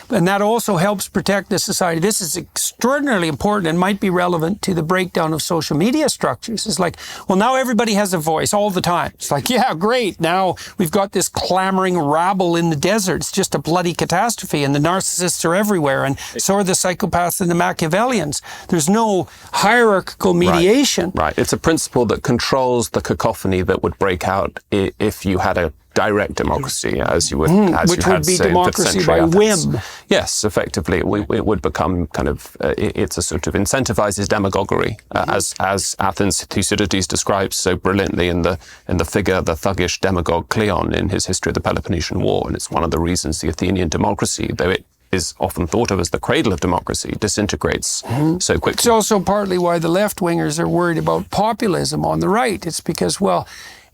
And that also helps protect the society. This is extraordinarily important and might be relevant to the breakdown of social media structures. It's like, well, now everybody has a voice all the time. It's like, yeah, great. Now we've got this clamoring rabble in the desert. It's just a bloody catastrophe, and the narcissists are everywhere, and so are the psychopaths and the Machiavellians. There's no hierarchical mediation. Right. It's a principle that controls the cacophony that would break out if you had a direct democracy, as you would, which would be democracy by whim. Yes, effectively, it would become kind of it's a sort of incentivizes demagoguery, as Athens Thucydides describes so brilliantly in the figure, the thuggish demagogue Cleon, in his History of the Peloponnesian War, and it's one of the reasons the Athenian democracy, though it is often thought of as the cradle of democracy, disintegrates so quickly. It's also partly why the left-wingers are worried about populism on the right. It's because, well,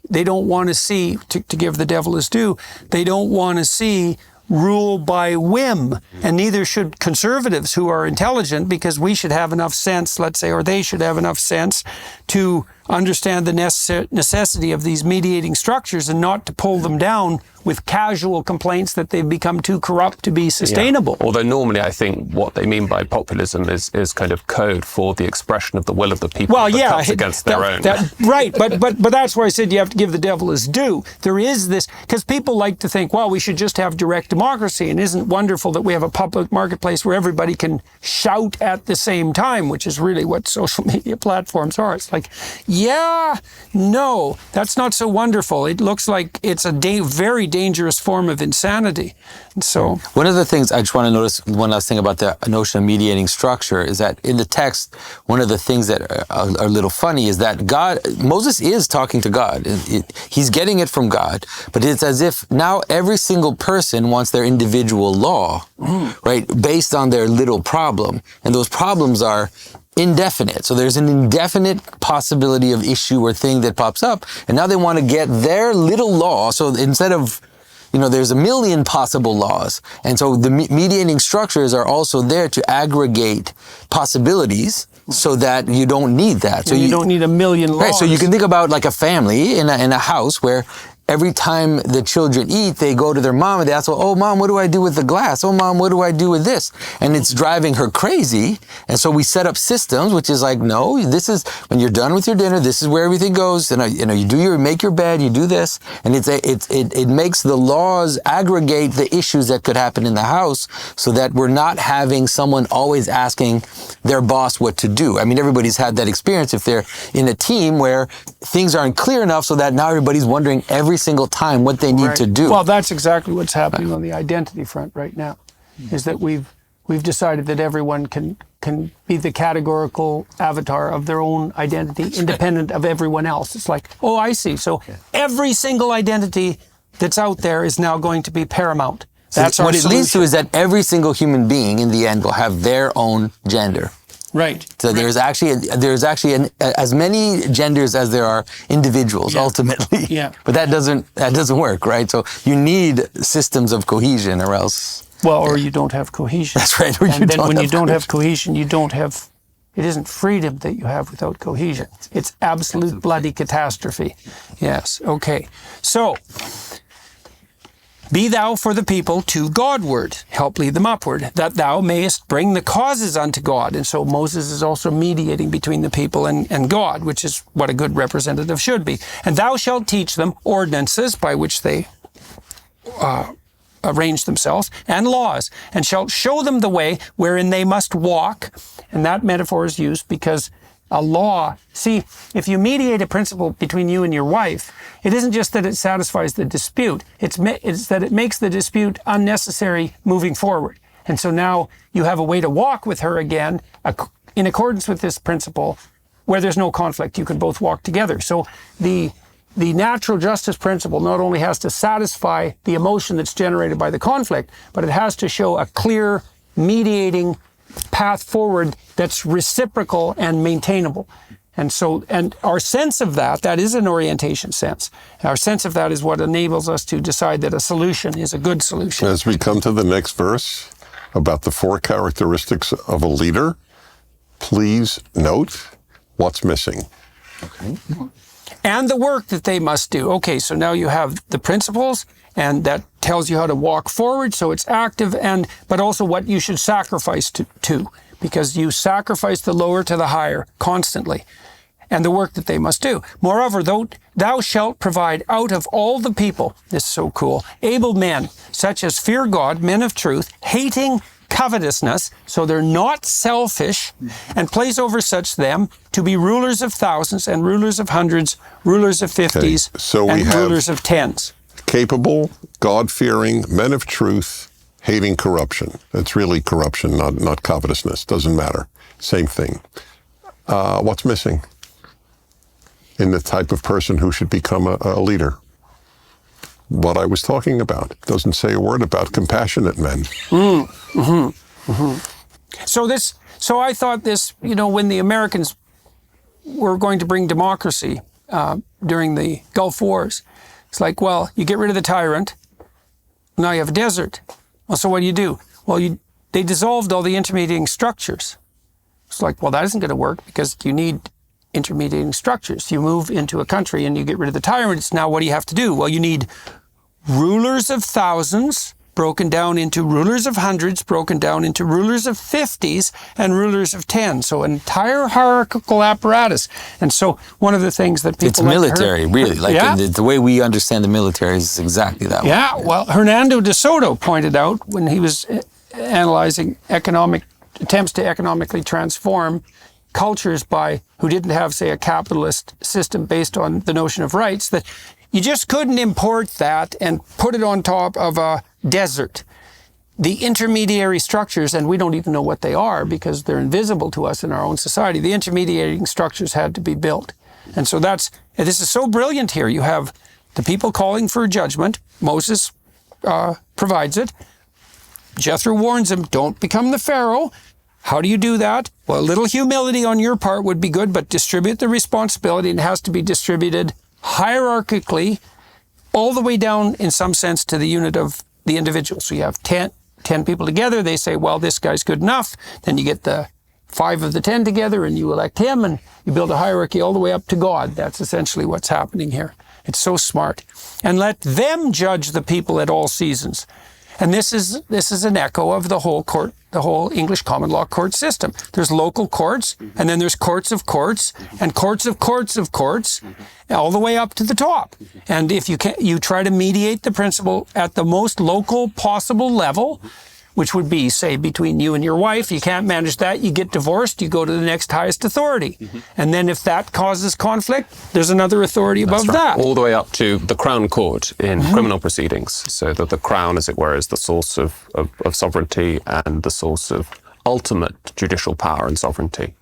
they don't want to see, to give the devil his due, they don't want to see rule by whim. And neither should conservatives who are intelligent, because we should have enough sense, let's say, or they should have enough sense to understand the necessity of these mediating structures and not to pull them down with casual complaints that they've become too corrupt to be sustainable. Yeah. Although normally I think what they mean by populism is kind of code for the expression of the will of the people that cuts against their own. Right, but that's why I said you have to give the devil his due. There is this, because people like to think, well, we should just have direct democracy, and isn't it wonderful that we have a public marketplace where everybody can shout at the same time, which is really what social media platforms are. It's like, yeah, no, that's not so wonderful. It looks like it's a very dangerous form of insanity. And so, one of the things I just want to notice, one last thing about the notion of mediating structure, is that in the text, one of the things that are a little funny is that Moses is talking to God. He's getting it from God, but it's as if now every single person wants their individual law, right, based on their little problem. And those problems are indefinite. So there's an indefinite possibility of issue or thing that pops up, and now they want to get their little law. So instead of, there's a million possible laws. And so the mediating structures are also there to aggregate possibilities so that you don't need that. So you don't need a million laws. Right, so you can think about like a family in a house where every time the children eat, they go to their mom and they ask, oh, Mom, what do I do with the glass? Oh, Mom, what do I do with this? And it's driving her crazy. And so we set up systems, which is like, no, this is, when you're done with your dinner, this is where everything goes. And you make your bed, you do this. And it makes the laws aggregate the issues that could happen in the house so that we're not having someone always asking their boss what to do. I mean, everybody's had that experience if they're in a team where things aren't clear enough so that now everybody's wondering every single time what they need to do. Well, that's exactly what's happening on the identity front right now, is that we've decided that everyone can be the categorical avatar of their own identity, independent of everyone else. It's like, oh, I see. So every single identity that's out there is now going to be paramount. That's what it leads to is that every single human being in the end will have their own gender. Right. So there's actually as many genders as there are individuals ultimately. Yeah. But that doesn't work, right? So you need systems of cohesion, or else. Well, or you don't have cohesion. That's right. And then when you don't have cohesion, you don't have. It isn't freedom that you have without cohesion. It's absolute bloody catastrophe. Yes. Okay. So. Be thou for the people to Godward, help lead them upward, that thou mayest bring the causes unto God. And so Moses is also mediating between the people and God, which is what a good representative should be. And thou shalt teach them ordinances by which they arrange themselves, and laws, and shalt show them the way wherein they must walk. And that metaphor is used because a law, see, if you mediate a principle between you and your wife, it isn't just that it satisfies the dispute, it's that it makes the dispute unnecessary moving forward. And so now you have a way to walk with her again in accordance with this principle where there's no conflict. You can both walk together. So the natural justice principle not only has to satisfy the emotion that's generated by the conflict, but it has to show a clear mediating path forward that's reciprocal and maintainable. And so, and our sense of that is an orientation sense. Our sense of that is what enables us to decide that a solution is a good solution. As we come to the next verse, about the 4 characteristics of a leader, please note what's missing. And the work that they must do. Okay, so now you have the principles, and that tells you how to walk forward, so it's active, but also what you should sacrifice to, because you sacrifice the lower to the higher constantly, and the work that they must do. Moreover, thou shalt provide out of all the people, this is so cool, able men, such as fear God, men of truth, hating covetousness, so they're not selfish, and place over such them to be rulers of thousands and rulers of hundreds, rulers of 50s, so and rulers of 10s. Capable, God-fearing, men of truth, hating corruption. It's really corruption, not covetousness. Doesn't matter. Same thing. What's missing in the type of person who should become a leader? What I was talking about. Doesn't say a word about compassionate men. So I thought this, when the Americans were going to bring democracy during the Gulf Wars, it's like, well, you get rid of the tyrant, now you have a desert. Well, so what do? Well, they dissolved all the intermediating structures. It's like, well, that isn't going to work because you need intermediating structures. You move into a country and you get rid of the tyrants. Now what do you have to do? Well, you need rulers of thousands broken down into rulers of hundreds, broken down into rulers of 50s and rulers of 10. So an entire hierarchical apparatus. And so one of the things that people... It's military, really. The way we understand the military is exactly that way. Yeah, well, Hernando de Soto pointed out when he was analyzing attempts to economically transform cultures who didn't have, say, a capitalist system based on the notion of rights, that you just couldn't import that and put it on top of a desert. The intermediary structures, and we don't even know what they are because they're invisible to us in our own society, the intermediating structures had to be built. And so this is so brilliant here. You have the people calling for judgment. Moses provides it. Jethro warns them, don't become the Pharaoh. How do you do that? Well, a little humility on your part would be good, but distribute the responsibility, and it has to be distributed hierarchically all the way down, in some sense, to the unit of the individual. So you have 10 people together. They say, well, this guy's good enough. Then you get the 5 of the 10 together and you elect him, and you build a hierarchy all the way up to God. That's essentially what's happening here. It's so smart. And let them judge the people at all seasons. And this is an echo of the whole English common law court system. There's local courts, and then there's courts of courts, and courts of courts of courts, all the way up to the top. And if you try to mediate the principle at the most local possible level, which would be, say, between you and your wife. You can't manage that. You get divorced. You go to the next highest authority. And then if that causes conflict, there's another authority above that. All the way up to the Crown Court in criminal proceedings. So that the Crown, as it were, is the source of sovereignty and the source of ultimate judicial power and sovereignty.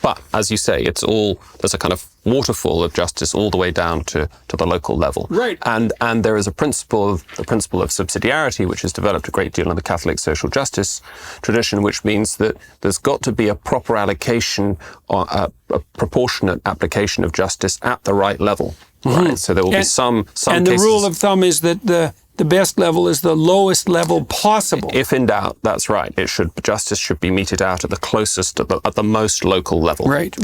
But as you say, there's a kind of waterfall of justice all the way down to the local level. Right. And there is the principle of subsidiarity, which has developed a great deal in the Catholic social justice tradition, which means that there's got to be a proper allocation, a proportionate application of justice at the right level. Right. So there will be some and cases. the rule of thumb is that the best level is the lowest level possible. If in doubt, that's right. Justice should be meted out at the closest, at the most local level. Right.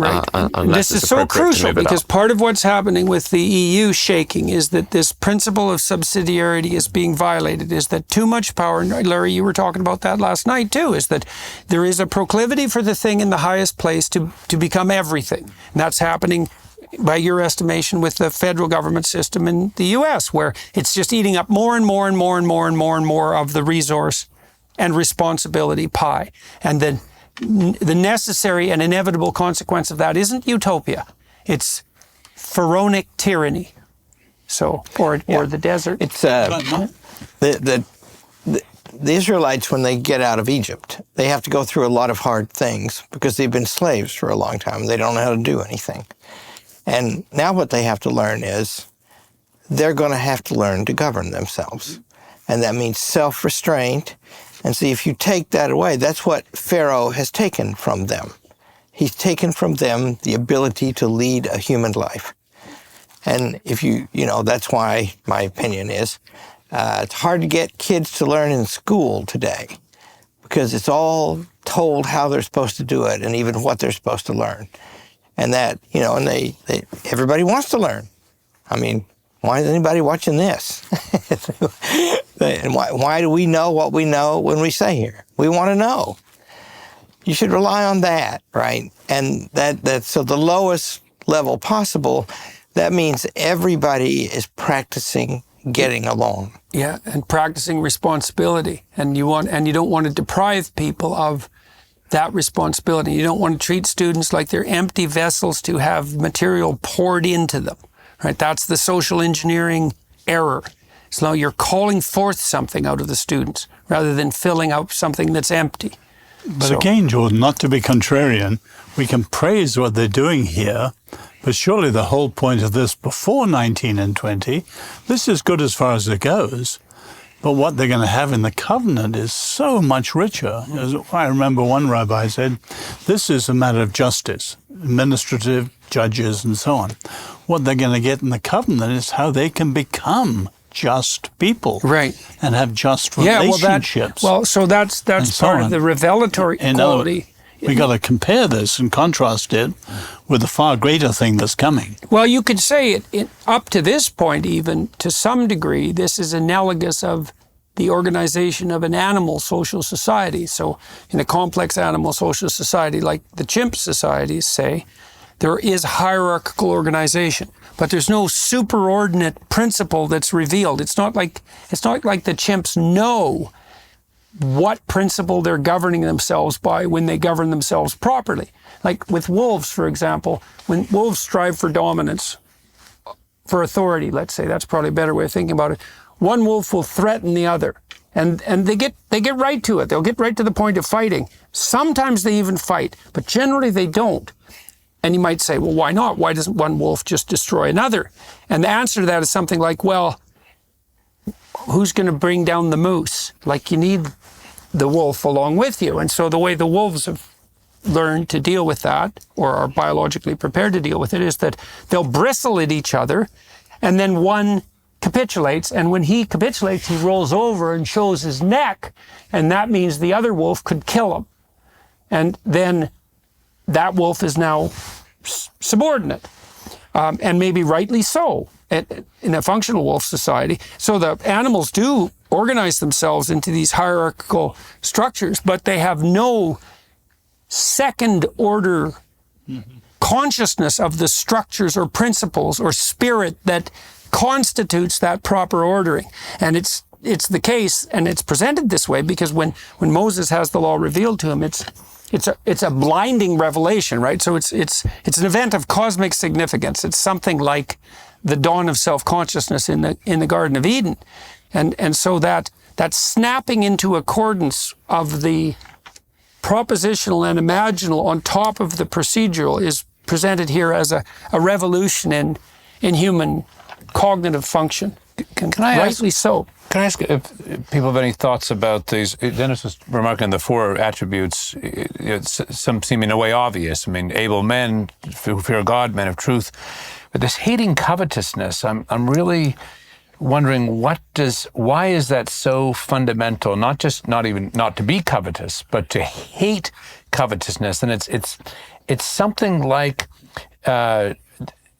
This is so crucial because part of what's happening with the EU shaking is that this principle of subsidiarity is being violated, is that too much power, and Larry, you were talking about that last night too, is that there is a proclivity for the thing in the highest place to become everything. And that's happening by your estimation with the federal government system in the US, where it's just eating up more and more and more and more and more and more of the resource and responsibility pie. And then the necessary and inevitable consequence of that isn't utopia. It's pharaonic tyranny. So, or the desert. It's the Israelites, when they get out of Egypt, they have to go through a lot of hard things because they've been slaves for a long time. They don't know how to do anything. And now what they have to learn is they're going to have to learn to govern themselves. And that means self-restraint. And see, if you take that away, that's what Pharaoh has taken from them. He's taken from them the ability to lead a human life. And if that's why my opinion is, it's hard to get kids to learn in school today because it's all told how they're supposed to do it and even what they're supposed to learn. And that, and everybody wants to learn. I mean, why is anybody watching this? And why do we know what we know when we say here? We want to know. You should rely on that, right? And so the lowest level possible, that means everybody is practicing getting along. Yeah, and practicing responsibility. And you don't want to deprive people of that responsibility. You don't want to treat students like they're empty vessels to have material poured into them, right? That's the social engineering error. So now you're calling forth something out of the students rather than filling out something that's empty. But again, Jordan, not to be contrarian, we can praise what they're doing here, but surely the whole point of this before 19 and 20, this is good as far as it goes. But what they're going to have in the covenant is so much richer. As I remember one rabbi said, this is a matter of justice, administrative, judges, and so on. What they're going to get in the covenant is how they can become just people, right, and have just relationships. So that's part of the revelatory quality. We got to compare this and contrast it with the far greater thing that's coming. Well, you could say it up to this point, even to some degree, this is analogous of the organization of an animal social society. So in a complex animal social society like the chimp societies, say, there is hierarchical organization, but there's no superordinate principle that's revealed. It's not like the chimps know what principle they're governing themselves by when they govern themselves properly. Like with wolves, for example, when wolves strive for dominance, for authority, let's say, that's probably a better way of thinking about it. One wolf will threaten the other, and they get right to it. They'll get right to the point of fighting. Sometimes they even fight, but generally they don't. And you might say, well, why not? Why doesn't one wolf just destroy another? And the answer to that is something like, well, who's going to bring down the moose? Like, you need the wolf along with you. And so the way the wolves have learned to deal with that, or are biologically prepared to deal with it, is that they'll bristle at each other, and then one capitulates. And when he capitulates, he rolls over and shows his neck, and that means the other wolf could kill him. And then that wolf is now subordinate, and maybe rightly so in a functional wolf society. So the animals do organize themselves into these hierarchical structures, but they have no second order consciousness of the structures or principles or spirit that constitutes that proper ordering. And it's the case, and it's presented this way because when Moses has the law revealed to him, it's a blinding revelation, right? So it's an event of cosmic significance. It's something like the dawn of self-consciousness in the Garden of Eden. And so that snapping into accordance of the propositional and imaginal on top of the procedural is presented here as a revolution in human cognitive function. Can I rightly so. Can I ask if people have any thoughts about these? Dennis was remarking the four attributes. Some seem in a way obvious. I mean, able men who fear God, men of truth. But this hating covetousness, I'm really wondering why is that so fundamental? Not to be covetous, but to hate covetousness. And it's something like.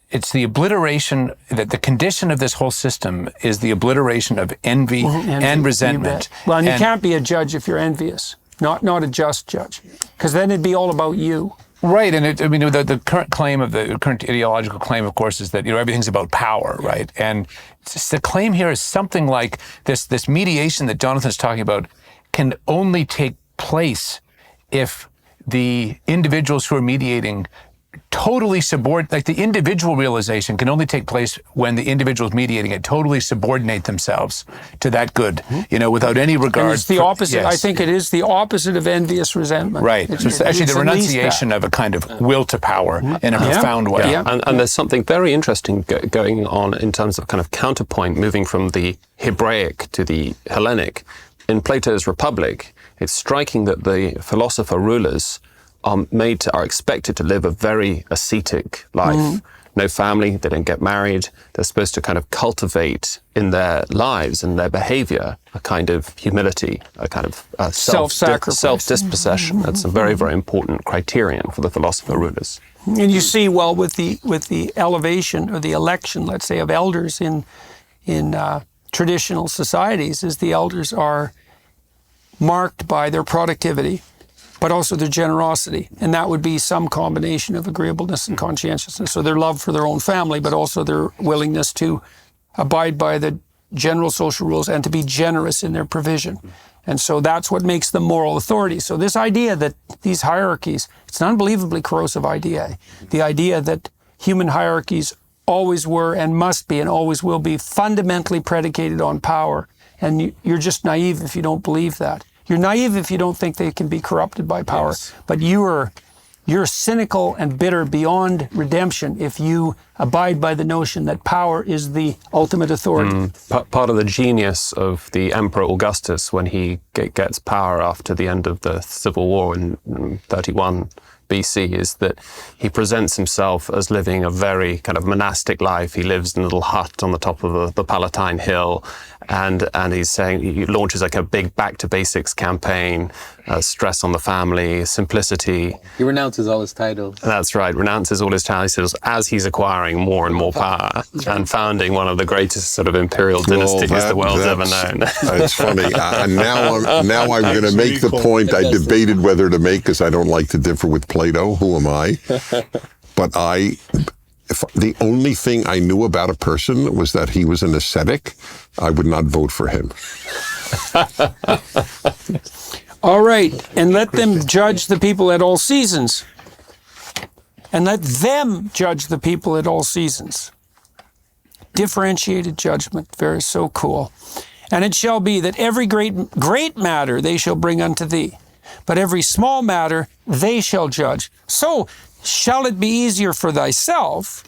It's the obliteration, that the condition of this whole system is the obliteration of envy and resentment. Well, and you can't be a judge if you're envious, not a just judge, because then it'd be all about you. Right, and the current claim of the current ideological claim, of course, is that everything's about power, right? And the claim here is something like this mediation that Jonathan's talking about can only take place if the individuals who are mediating totally like the individual realization can only take place when the individuals mediating it totally subordinate themselves to that good, without any regard. And it's the opposite. Yes. I think it is the opposite of envious resentment. Right. It's actually the renunciation of a kind of will to power in a profound way. Yeah. And there's something very interesting going on in terms of kind of counterpoint, moving from the Hebraic to the Hellenic. In Plato's Republic, it's striking that the philosopher rulers are expected to live a very ascetic life, no family, they don't get married. They're supposed to kind of cultivate in their lives and their behavior a kind of humility, a kind of self-sacrifice. Self-dispossession. That's a very, very important criterion for the philosopher rulers. And you see, well, with the elevation or the election, let's say, of elders in traditional societies, is the elders are marked by their productivity, but also their generosity. And that would be some combination of agreeableness and conscientiousness. So their love for their own family, but also their willingness to abide by the general social rules and to be generous in their provision. And so that's what makes them moral authority. So this idea that these hierarchies, it's an unbelievably corrosive idea. The idea that human hierarchies always were and must be and always will be fundamentally predicated on power. And you're just naive if you don't believe that. You're naive if you don't think they can be corrupted by power. Yes. But you're cynical and bitter beyond redemption if you abide by the notion that power is the ultimate authority. Part of the genius of the Emperor Augustus when he gets power after the end of the Civil War in 31 BC is that he presents himself as living a very kind of monastic life. He lives in a little hut on the top of the Palatine Hill, and he's saying he launches like a big back to basics campaign, stress on the family, simplicity. He renounces all his titles. That's right, renounces all his titles as he's acquiring more and more power and founding one of the greatest sort of imperial dynasties the world's ever known. It's funny. Now I'm going to make the point I debated whether to make because I don't like to differ with Plato. Who am I? But if the only thing I knew about a person was that he was an ascetic, I would not vote for him. All right, and let them judge the people at all seasons. And let them judge the people at all seasons. Differentiated judgment, very so cool. And it shall be that every great matter they shall bring unto thee, but every small matter they shall judge. So shall it be easier for thyself,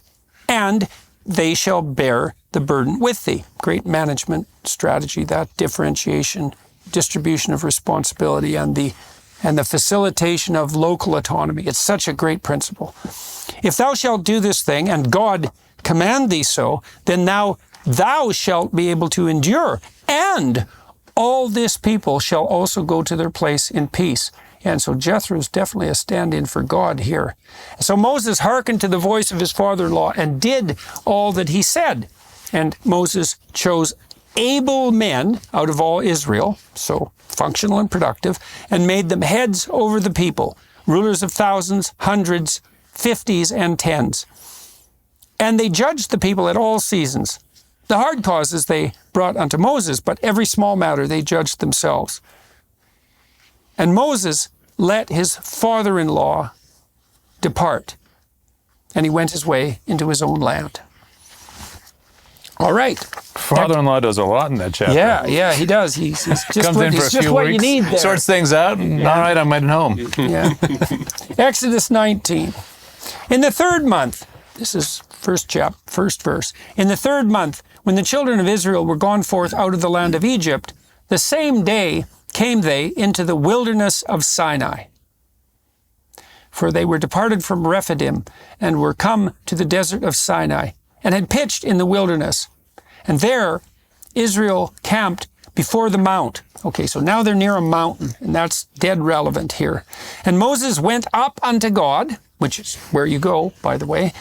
and they shall bear the burden with thee. Great management strategy, that differentiation, distribution of responsibility, and the facilitation of local autonomy. It's such a great principle. If thou shalt do this thing, and God command thee so, then thou shalt be able to endure, and all this people shall also go to their place in peace. And so Jethro is definitely a stand-in for God here. So Moses hearkened to the voice of his father-in-law and did all that he said. And Moses chose able men out of all Israel, so functional and productive, and made them heads over the people, rulers of thousands, hundreds, 50s, and 10s. And they judged the people at all seasons. The hard causes they brought unto Moses, but every small matter they judged themselves. And Moses let his father-in-law depart, and he went his way into his own land. All right. Father-in-law does a lot in that chapter. Yeah, he does. He's just Comes in for a few what weeks, you need there. sorts things out, and all right, I'm heading home. Yeah. Exodus 19. In the third month, this is first verse. In the third month, when the children of Israel were gone forth out of the land of Egypt, the same day came they into the wilderness of Sinai. For they were departed from Rephidim and were come to the desert of Sinai and had pitched in the wilderness. And there Israel camped before the mount. Okay, so now they're near a mountain, and that's dead relevant here. And Moses went up unto God, which is where you go, by the way,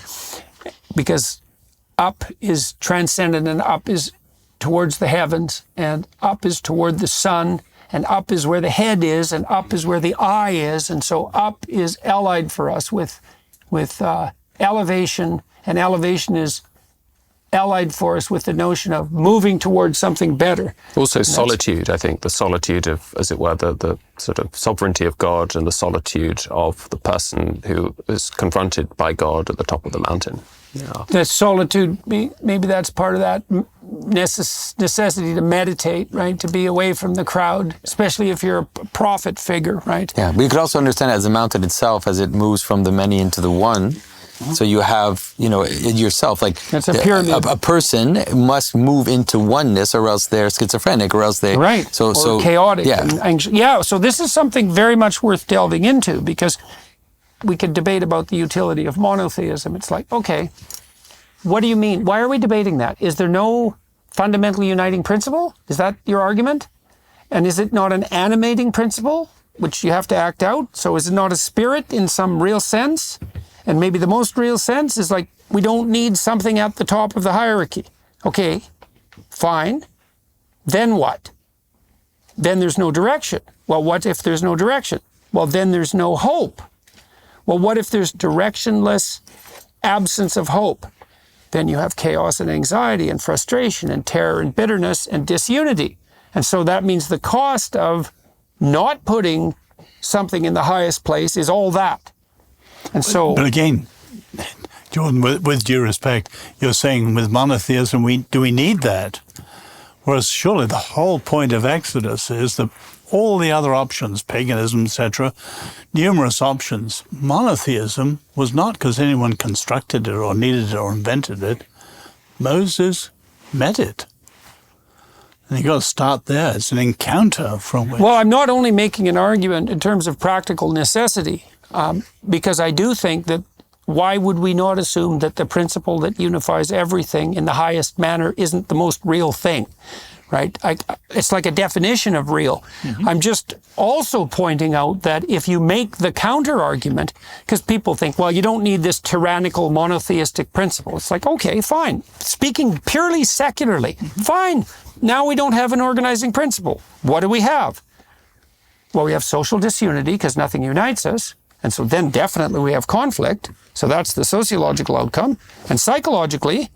because up is transcendent and up is towards the heavens, and up is toward the sun, and up is where the head is, and up is where the eye is, and so up is allied for us with elevation, and elevation is allied for us with the notion of moving towards something better. Also solitude, I think, the solitude of, as it were, the sort of sovereignty of God and the solitude of the person who is confronted by God at the top of the mountain. Yeah. The solitude, maybe that's part of that necessity to meditate, right? To be away from the crowd, especially if you're a prophet figure, right? Yeah, but you could also understand it as the mountain itself, as it moves from the many into the one. So you have, yourself, like that's a pyramid. A person must move into oneness, or else they're schizophrenic, or else they or chaotic. Yeah. And anxious. Yeah. So this is something very much worth delving into, because we could debate about the utility of monotheism. It's like, okay, what do you mean? Why are we debating that? Is there no fundamental uniting principle? Is that your argument? And is it not an animating principle, which you have to act out? So is it not a spirit in some real sense? And maybe the most real sense is like, we don't need something at the top of the hierarchy. Okay, fine. Then what? Then there's no direction. Well, what if there's no direction? Well, then there's no hope. Well, what if there's directionless absence of hope? Then you have chaos and anxiety and frustration and terror and bitterness and disunity. And so that means the cost of not putting something in the highest place is all that. And so... But again, Jordan, with due respect, you're saying with monotheism, do we need that? Whereas surely the whole point of Exodus is that all the other options, paganism, etc., numerous options, monotheism was not because anyone constructed it or needed it or invented it. Moses met it. And you got to start there. It's an encounter from which... Well, I'm not only making an argument in terms of practical necessity, because I do think that why would we not assume that the principle that unifies everything in the highest manner isn't the most real thing, right? It's like a definition of real. Mm-hmm. I'm just also pointing out that if you make the counter-argument, because people think, well, you don't need this tyrannical monotheistic principle. It's like, okay, fine. Speaking purely secularly, fine. Now we don't have an organizing principle. What do we have? Well, we have social disunity because nothing unites us. And so then definitely we have conflict. So that's the sociological outcome. And psychologically,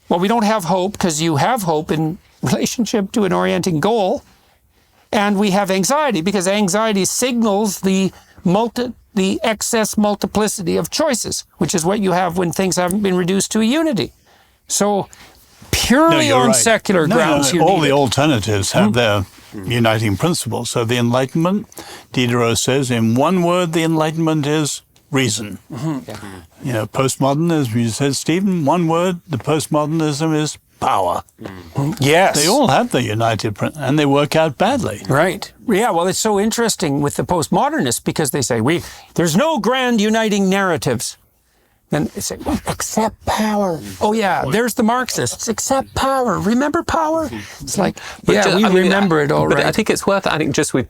well, we don't have hope because you have hope in relationship to an orienting goal. And we have anxiety because anxiety signals the excess multiplicity of choices, which is what you have when things haven't been reduced to a unity. So purely on secular grounds, all the alternatives have their uniting principles. So the Enlightenment, Diderot says, in one word, the Enlightenment is reason. Mm-hmm. Yeah. You know, postmodernism, you said, Stephen, one word, the postmodernism is power. Mm-hmm. Yes. They all have the united principle, and they work out badly. Right. Yeah, well, it's so interesting with the postmodernists because they say, there's no grand uniting narratives. Then they say, well, accept power. Oh, yeah, there's the Marxists. Accept power. Remember power? It's like, remember it all, but right? I think it's worth,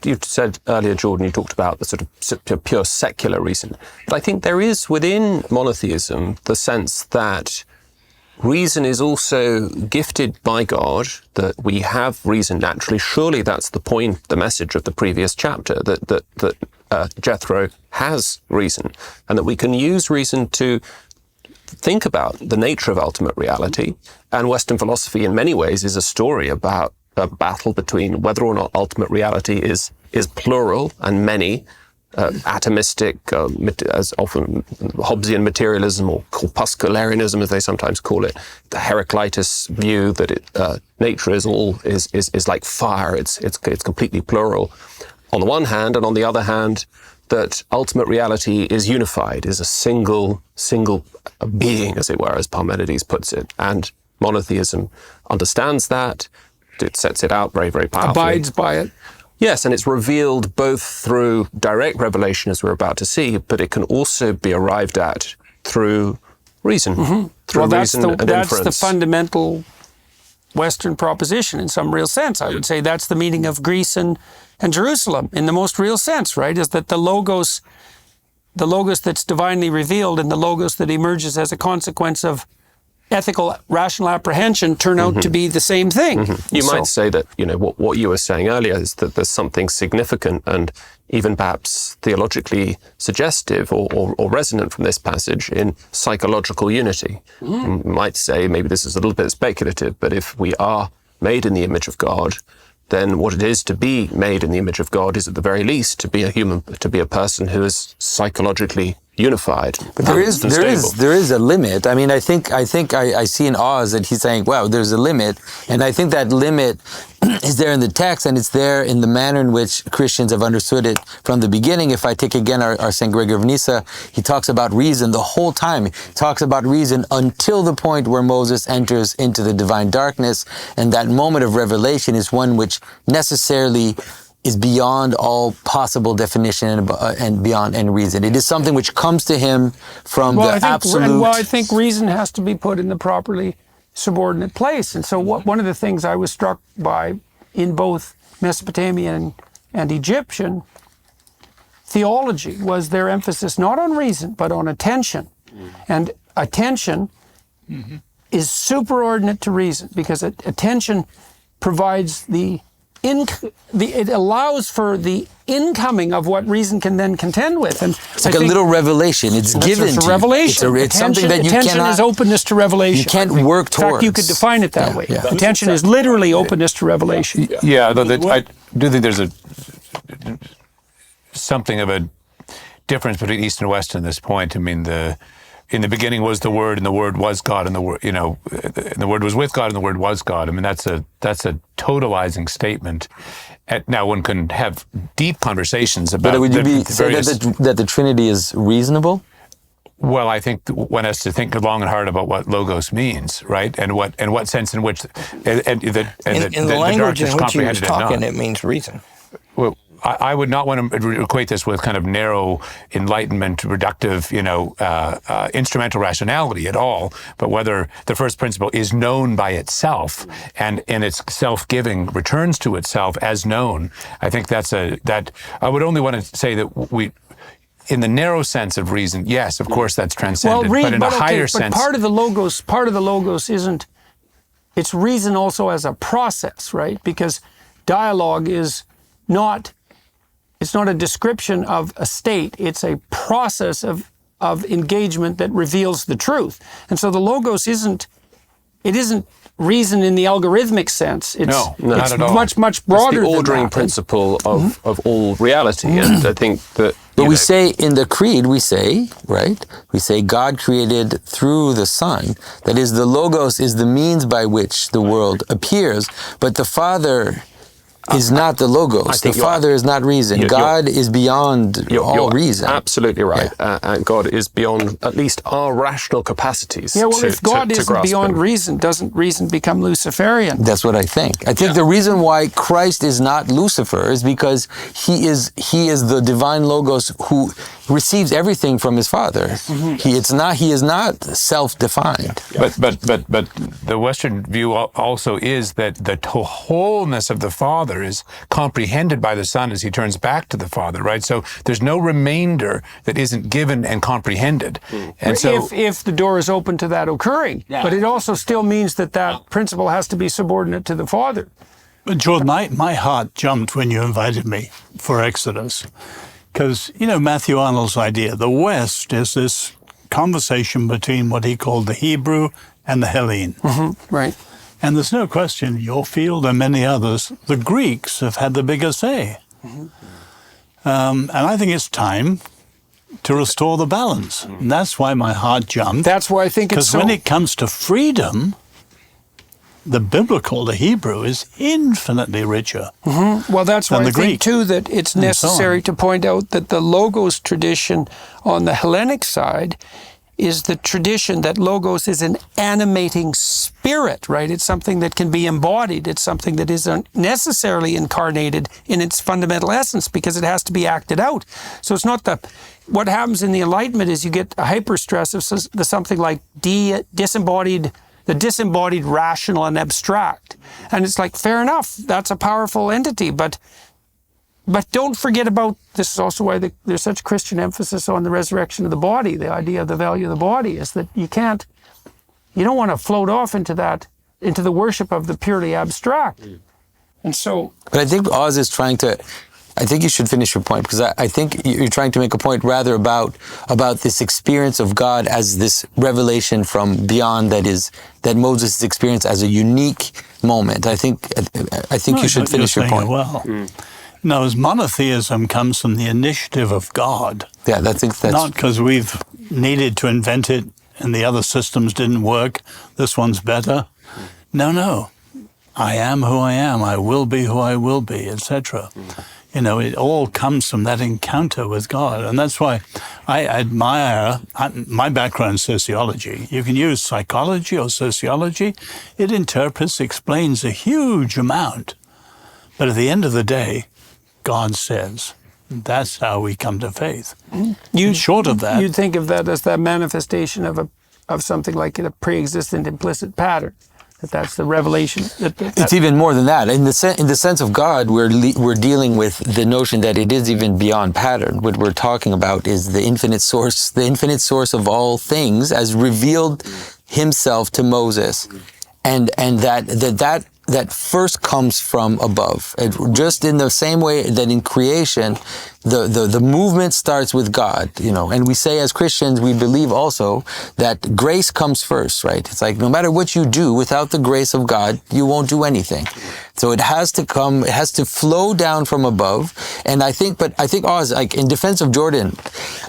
you said earlier, Jordan, you talked about the sort of pure secular reason. But I think there is within monotheism the sense that reason is also gifted by God, that we have reason naturally. Surely that's the point, the message of the previous chapter, that Jethro has reason, and that we can use reason to think about the nature of ultimate reality. And Western philosophy in many ways is a story about a battle between whether or not ultimate reality is plural and many, atomistic, as often Hobbesian materialism or corpuscularianism, as they sometimes call it, the Heraclitus view that nature is like fire, it's completely plural on the one hand, and on the other hand, that ultimate reality is unified, is a single being, as it were, as Parmenides puts it. And monotheism understands that. It sets it out very, very powerfully. Abides by it. Yes, and it's revealed both through direct revelation, as we're about to see, but it can also be arrived at through reason, through reason and inference. That's the fundamental Western proposition in some real sense. I would say that's the meaning of Greece and Jerusalem in the most real sense, right? Is that the logos that's divinely revealed and the logos that emerges as a consequence of ethical, rational apprehension turn out to be the same thing. Mm-hmm. You might say that, what you were saying earlier is that there's something significant and even perhaps theologically suggestive or resonant from this passage in psychological unity. You might say, maybe this is a little bit speculative, but if we are made in the image of God, then what it is to be made in the image of God is at the very least to be a person who is psychologically unified. But there is a limit. I mean, I think I see in Oz that he's saying, wow, there's a limit. And I think that limit is there in the text, and it's there in the manner in which Christians have understood it from the beginning. If I take again our St. Gregory of Nyssa, he talks about reason the whole time. He talks about reason until the point where Moses enters into the divine darkness. And that moment of revelation is one which necessarily is beyond all possible definition and beyond any reason. It is something which comes to him from absolute. Well, I think reason has to be put in the properly subordinate place. And so one of the things I was struck by in both Mesopotamian and Egyptian theology was their emphasis not on reason, but on attention. And attention is superordinate to reason, because attention provides it allows for the incoming of what reason can then contend with. And it's like a little revelation. It's given to you. It's a revelation. It's something that you cannot... Attention is openness to revelation. You can't work towards. In fact, you could define it that way. Yeah. Attention is literally openness to revelation. Yeah, though I do think there's something of a difference between East and West in this point. I mean, in the beginning was the Word, and the Word was God, and the Word, and the Word was with God, and the Word was God. I mean, that's a totalizing statement. Now, one can have deep conversations about. But would you say that the Trinity is reasonable? Well, I think one has to think long and hard about what logos means, right? And what sense in which in the language in which he was talking, it means reason. Well, I would not want to equate this with kind of narrow enlightenment, reductive, instrumental rationality at all, but whether the first principle is known by itself and in its self-giving returns to itself as known. I think that I would only want to say that in the narrow sense of reason, yes, of course, that's transcendent. But in a higher sense, part of the logos isn't. It's reason also as a process, right? Because dialogue is not. It's not a description of a state. It's a process of engagement that reveals the truth. And so the logos isn't reason in the algorithmic sense. It's not at all. much broader. It's the ordering principle of all reality. And I think that. But we say in the Creed, we say God created through the Son. That is, the logos is the means by which the world appears, but the Father is not the logos. The Father is not reason. God is beyond all reason. Absolutely right. Yeah. And God is beyond at least our rational capacities. Yeah, well, if God isn't beyond reason, doesn't reason become Luciferian? That's what I think. I think the reason why Christ is not Lucifer is because he is the divine logos who receives everything from his Father. Mm-hmm. He is not self-defined. Yeah. But the Western view also is that the wholeness of the Father is comprehended by the Son as he turns back to the Father, right? So there's no remainder that isn't given and comprehended. And so, if the door is open to that occurring, but it also still means that principle has to be subordinate to the Father. But Jordan, my heart jumped when you invited me for Exodus. Because, Matthew Arnold's idea, the West is this conversation between what he called the Hebrew and the Hellene. Mm-hmm, right. And there's no question, your field and many others, the Greeks have had the bigger say. Mm-hmm. And I think it's time to restore the balance. And that's why my heart jumped. That's why I think it's so... Because when it comes to freedom, the biblical, the Hebrew, is infinitely richer. Mm-hmm. Well, that's why I think, too, that it's necessary to point out that the Logos tradition on the Hellenic side is the tradition that Logos is an animating spirit, right? It's something that can be embodied. It's something that isn't necessarily incarnated in its fundamental essence because it has to be acted out. So it's not what happens in the Enlightenment is you get a hyperstress of something like the disembodied rational and abstract. And it's like, fair enough, that's a powerful entity, but don't forget about, this is also why there's such Christian emphasis on the resurrection of the body. The idea of the value of the body is that you don't want to float off into the worship of the purely abstract. And so... But I think Oz is trying to... I think you should finish your point, because I think you're trying to make a point rather about this experience of God as this revelation from beyond that Moses experienced as a unique moment. I think you should finish your point. Well, no, as monotheism comes from the initiative of God. Yeah, that's not because we've needed to invent it and the other systems didn't work. This one's better. No. I am who I am. I will be who I will be, etc. It all comes from that encounter with God. And that's why I admire, my background is sociology. You can use psychology or sociology. It interprets, explains a huge amount. But at the end of the day, God says. That's how we come to faith. Short of that, you'd think of that as that manifestation of something like a pre-existent implicit pattern. That's the revelation. It's even more than that. In the sense of God, we're dealing with the notion that it is even beyond pattern. What we're talking about is the infinite source of all things, as revealed Himself to Moses, and that first comes from above. Just in the same way that in creation, the movement starts with God, and we say as Christians, we believe also that grace comes first, right? It's like no matter what you do, without the grace of God, you won't do anything. So it has to flow down from above. And I think Oz, like in defense of Jordan,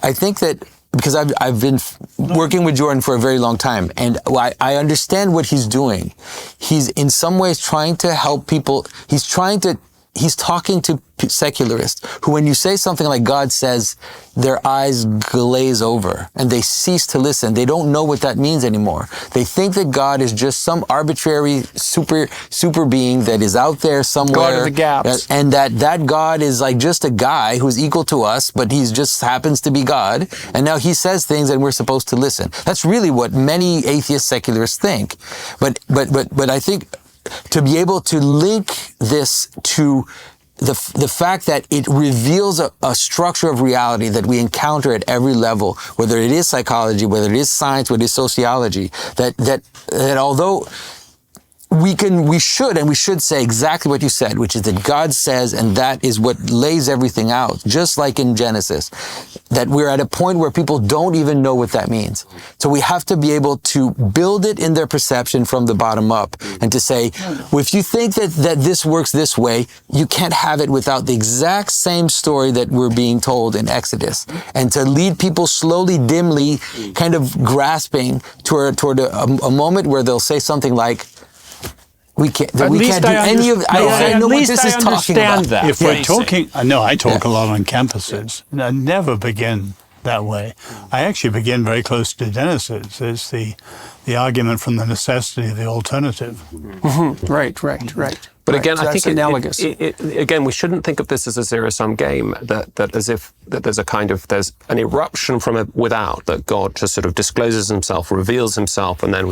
I think that because I've been working with Jordan for a very long time, and I understand what he's doing. He's in some ways trying to help people. He's talking to secularists who, when you say something like God says, their eyes glaze over and they cease to listen. They don't know what that means anymore. They think that God is just some arbitrary super being that is out there somewhere. God of the gaps. And that God is like just a guy who's equal to us, but he just happens to be God. And now he says things and we're supposed to listen. That's really what many atheist secularists think. But I think to be able to link this to the fact that it reveals a structure of reality that we encounter at every level, whether it is psychology, whether it is science, whether it is sociology, that although we should say exactly what you said, which is that God says, and that is what lays everything out, just like in Genesis, that we're at a point where people don't even know what that means. So we have to be able to build it in their perception from the bottom up and to say, well, if you think that this works this way, you can't have it without the exact same story that we're being told in Exodus. And to lead people slowly, dimly, kind of grasping toward a moment where they'll say something like, we can't do any of. I know what this is talking about. That. If we're talking, I talk a lot on campuses, and I never begin that way. I actually begin very close to Genesis. It's the argument from the necessity of the alternative. Mm-hmm. Right. But again, so I think analogous. Again, we shouldn't think of this as a zero-sum game. That as if that there's an eruption from without, that God just sort of discloses Himself, reveals Himself, and then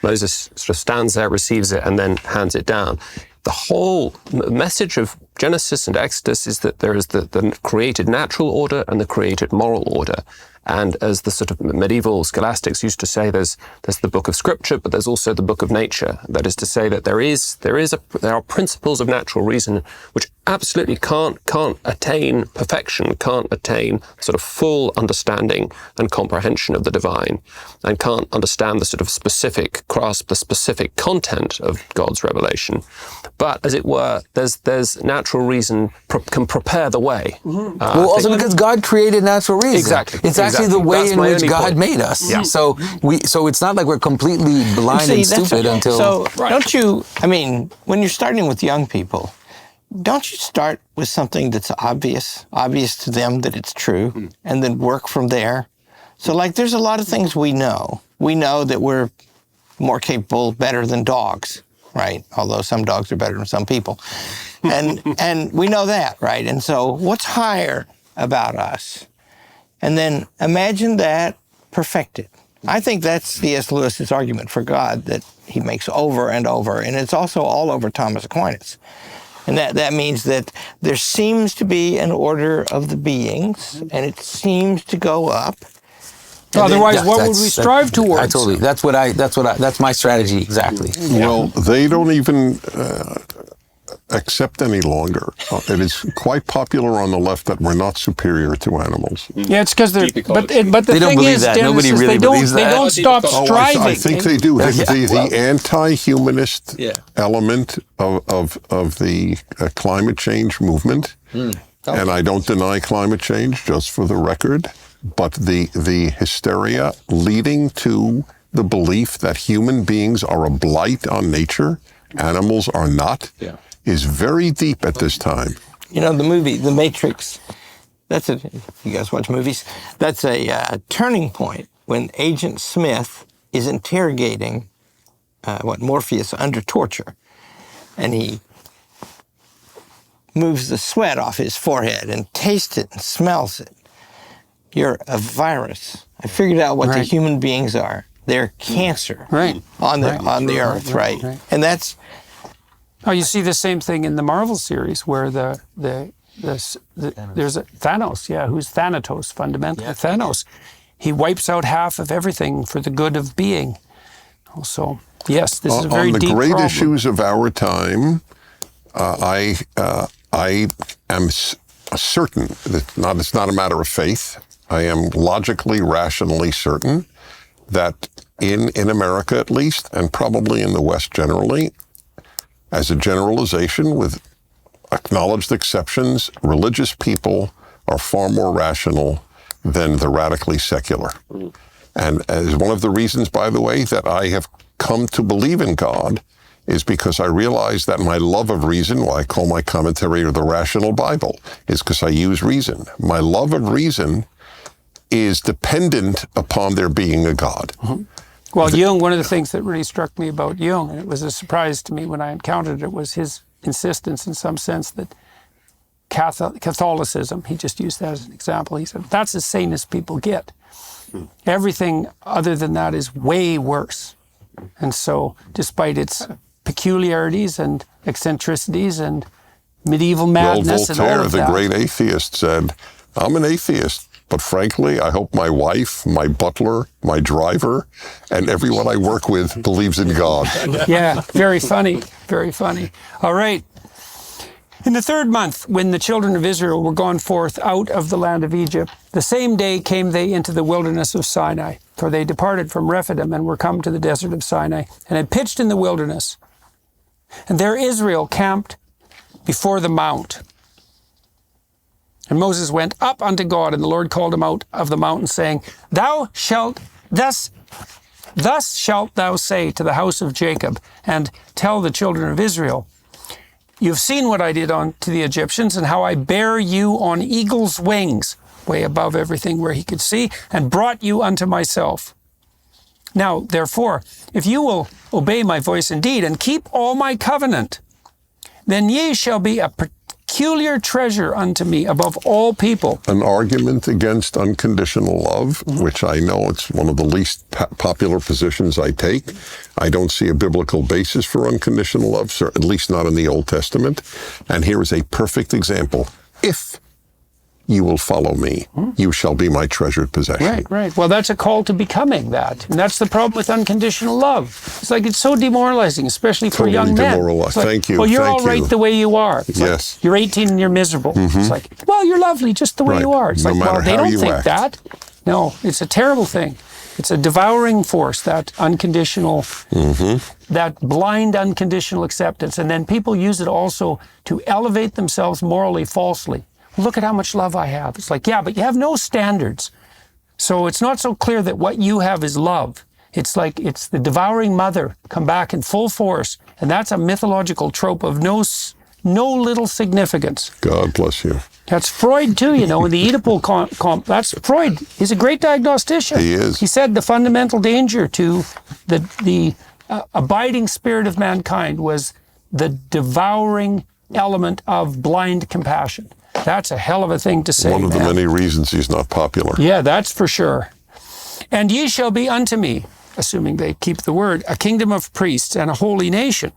Moses sort of stands there, receives it, and then hands it down. The whole message of Genesis and Exodus is that there is the created natural order and the created moral order. And as the sort of medieval scholastics used to say, there's the book of Scripture, but there's also the book of nature. That is to say that there are principles of natural reason which absolutely can't attain perfection, can't attain sort of full understanding and comprehension of the divine, and can't understand grasp the specific content of God's revelation. But as it were, there's natural reason can prepare the way. Mm-hmm. Also because God created natural reason. Exactly. It's actually the way in which God made us. Yeah. So it's not like we're completely blind and stupid until. So don't you? I mean, when you're starting with young people, don't you start with something that's obvious to them that it's true, and then work from there? So like, there's a lot of things we know. We know that we're more capable, better than dogs, right? Although some dogs are better than some people, and we know that, right? And so, what's higher about us? And then imagine that perfected. I think that's C.S. Lewis's argument for God that he makes over and over, and it's also all over Thomas Aquinas. And that means that there seems to be an order of the beings, and it seems to go up. Otherwise, what would we strive towards? That's my strategy exactly. Well, they don't even accept any longer. It is quite popular on the left that we're not superior to animals. Yeah, it's because they're. But the they don't thing believe is, that. Dennis, Nobody really they don't. believes They that. don't stop striving. I think they do. The anti-humanist element of the climate change movement, and I don't deny climate change, just for the record, but the hysteria leading to the belief that human beings are a blight on nature, animals are not, is very deep at this time. You know, the movie, The Matrix, you guys watch movies? That's a turning point when Agent Smith is interrogating Morpheus under torture. And he moves the sweat off his forehead and tastes it and smells it. You're a virus. I figured out what the human beings are. They're cancer on the earth, right? And that's... Oh, you see the same thing in the Marvel series where there's a Thanos, who's Thanatos, fundamentally. Thanos. He wipes out half of everything for the good of being. So, yes, this is a very deep problem. On the great issues of our time, I am certain that it's not a matter of faith. I am logically, rationally certain that in America at least, and probably in the West generally, as a generalization with acknowledged exceptions, religious people are far more rational than the radically secular. And as one of the reasons, by the way, that I have come to believe in God is because I realize that my love of reason, what I call my commentary or the Rational Bible, is because I use reason. My love of reason is dependent upon there being a God. Well, Jung, one of the things that really struck me about Jung, and it was a surprise to me when I encountered it, was his insistence in some sense that Catholicism, he just used that as an example, he said, that's as sane as people get. Everything other than that is way worse. And so, despite its peculiarities and eccentricities and medieval madness and all Voltaire, of that. the great atheist, said, I'm an atheist, but frankly, I hope my wife, my butler, my driver, and everyone I work with believes in God. Yeah, very funny, very funny. All right. In the 3rd month, when the children of Israel were gone forth out of the land of Egypt, the same day came they into the wilderness of Sinai, for they departed from Rephidim and were come to the desert of Sinai, and had pitched in the wilderness. And there Israel camped before the mount. And Moses went up unto God, and the Lord called him out of the mountain, saying, Thus shalt thou say to the house of Jacob, and tell the children of Israel, You've seen what I did to the Egyptians, and how I bare you on eagle's wings, way above everything where he could see, and brought you unto myself. Now, therefore, if you will obey my voice indeed, and keep all my covenant, then ye shall be a peculiar treasure unto me above all people. An argument against unconditional love, which I know it's one of the least popular positions I take. I don't see a biblical basis for unconditional love, at least not in the Old Testament. And here is a perfect example. If you will follow me, you shall be my treasured possession. Right. Well, that's a call to becoming that. And that's the problem with unconditional love. It's like it's so demoralizing, especially for young men. Like, Thank you. Well, you're Thank all right you. the way you are. It's Yes. like, you're 18 and you're miserable. It's like, well, you're lovely just the way you are. It's No like, matter well, they how don't you think act. that. No, it's a terrible thing. It's a devouring force, that unconditional, that blind unconditional acceptance. And then people use it also to elevate themselves morally falsely. Look at how much love I have. It's like, yeah, but you have no standards. So it's not so clear that what you have is love. It's like it's the devouring mother come back in full force. And that's a mythological trope of no little significance. God bless you. That's Freud too, in the Oedipal that's Freud. He's a great diagnostician. He is. He said the fundamental danger to the abiding spirit of mankind was the devouring element of blind compassion. That's a hell of a thing to say. One of the many reasons he's not popular. Yeah, that's for sure. And ye shall be unto me, assuming they keep the word, a kingdom of priests and a holy nation.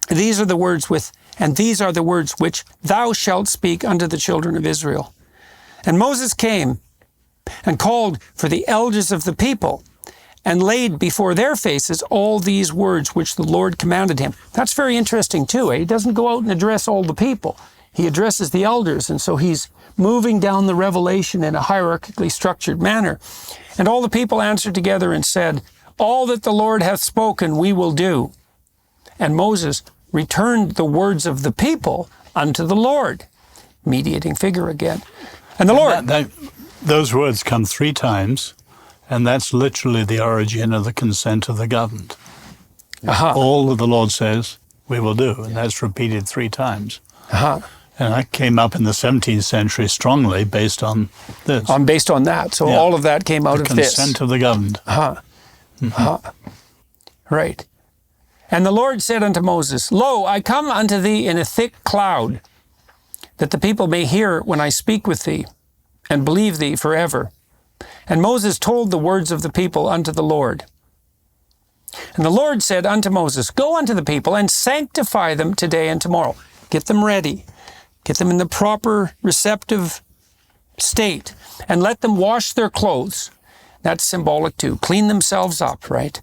These are the words which thou shalt speak unto the children of Israel. And Moses came and called for the elders of the people and laid before their faces all these words which the Lord commanded him. That's very interesting too. He doesn't go out and address all the people. He addresses the elders, and so he's moving down the revelation in a hierarchically structured manner. And all the people answered together and said, All that the Lord hath spoken we will do. And Moses returned the words of the people unto the Lord. Mediating figure again. And the Lord... Those words come 3 times, and that's literally the origin of the consent of the governed. All that the Lord says, we will do, and that's repeated 3 times. And that came up in the 17th century strongly based on this. Based on that. So all of that came out of this. The consent of the governed. Right. And the Lord said unto Moses, Lo, I come unto thee in a thick cloud, that the people may hear when I speak with thee, and believe thee forever. And Moses told the words of the people unto the Lord. And the Lord said unto Moses, Go unto the people, and sanctify them today and tomorrow. Get them ready. Get them in the proper receptive state, and let them wash their clothes. That's symbolic too. Clean themselves up, right?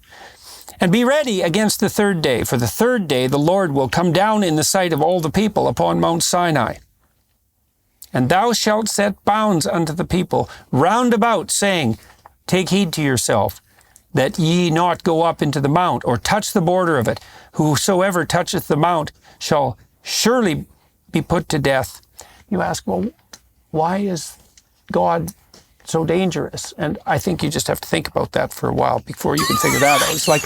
And be ready against the third day, for the third day the Lord will come down in the sight of all the people upon Mount Sinai. And thou shalt set bounds unto the people round about, saying, Take heed to yourself, that ye not go up into the mount, or touch the border of it. Whosoever toucheth the mount shall surely be put to death. You ask, well, why is God so dangerous? And I think you just have to think about that for a while before you can figure that out. It's like,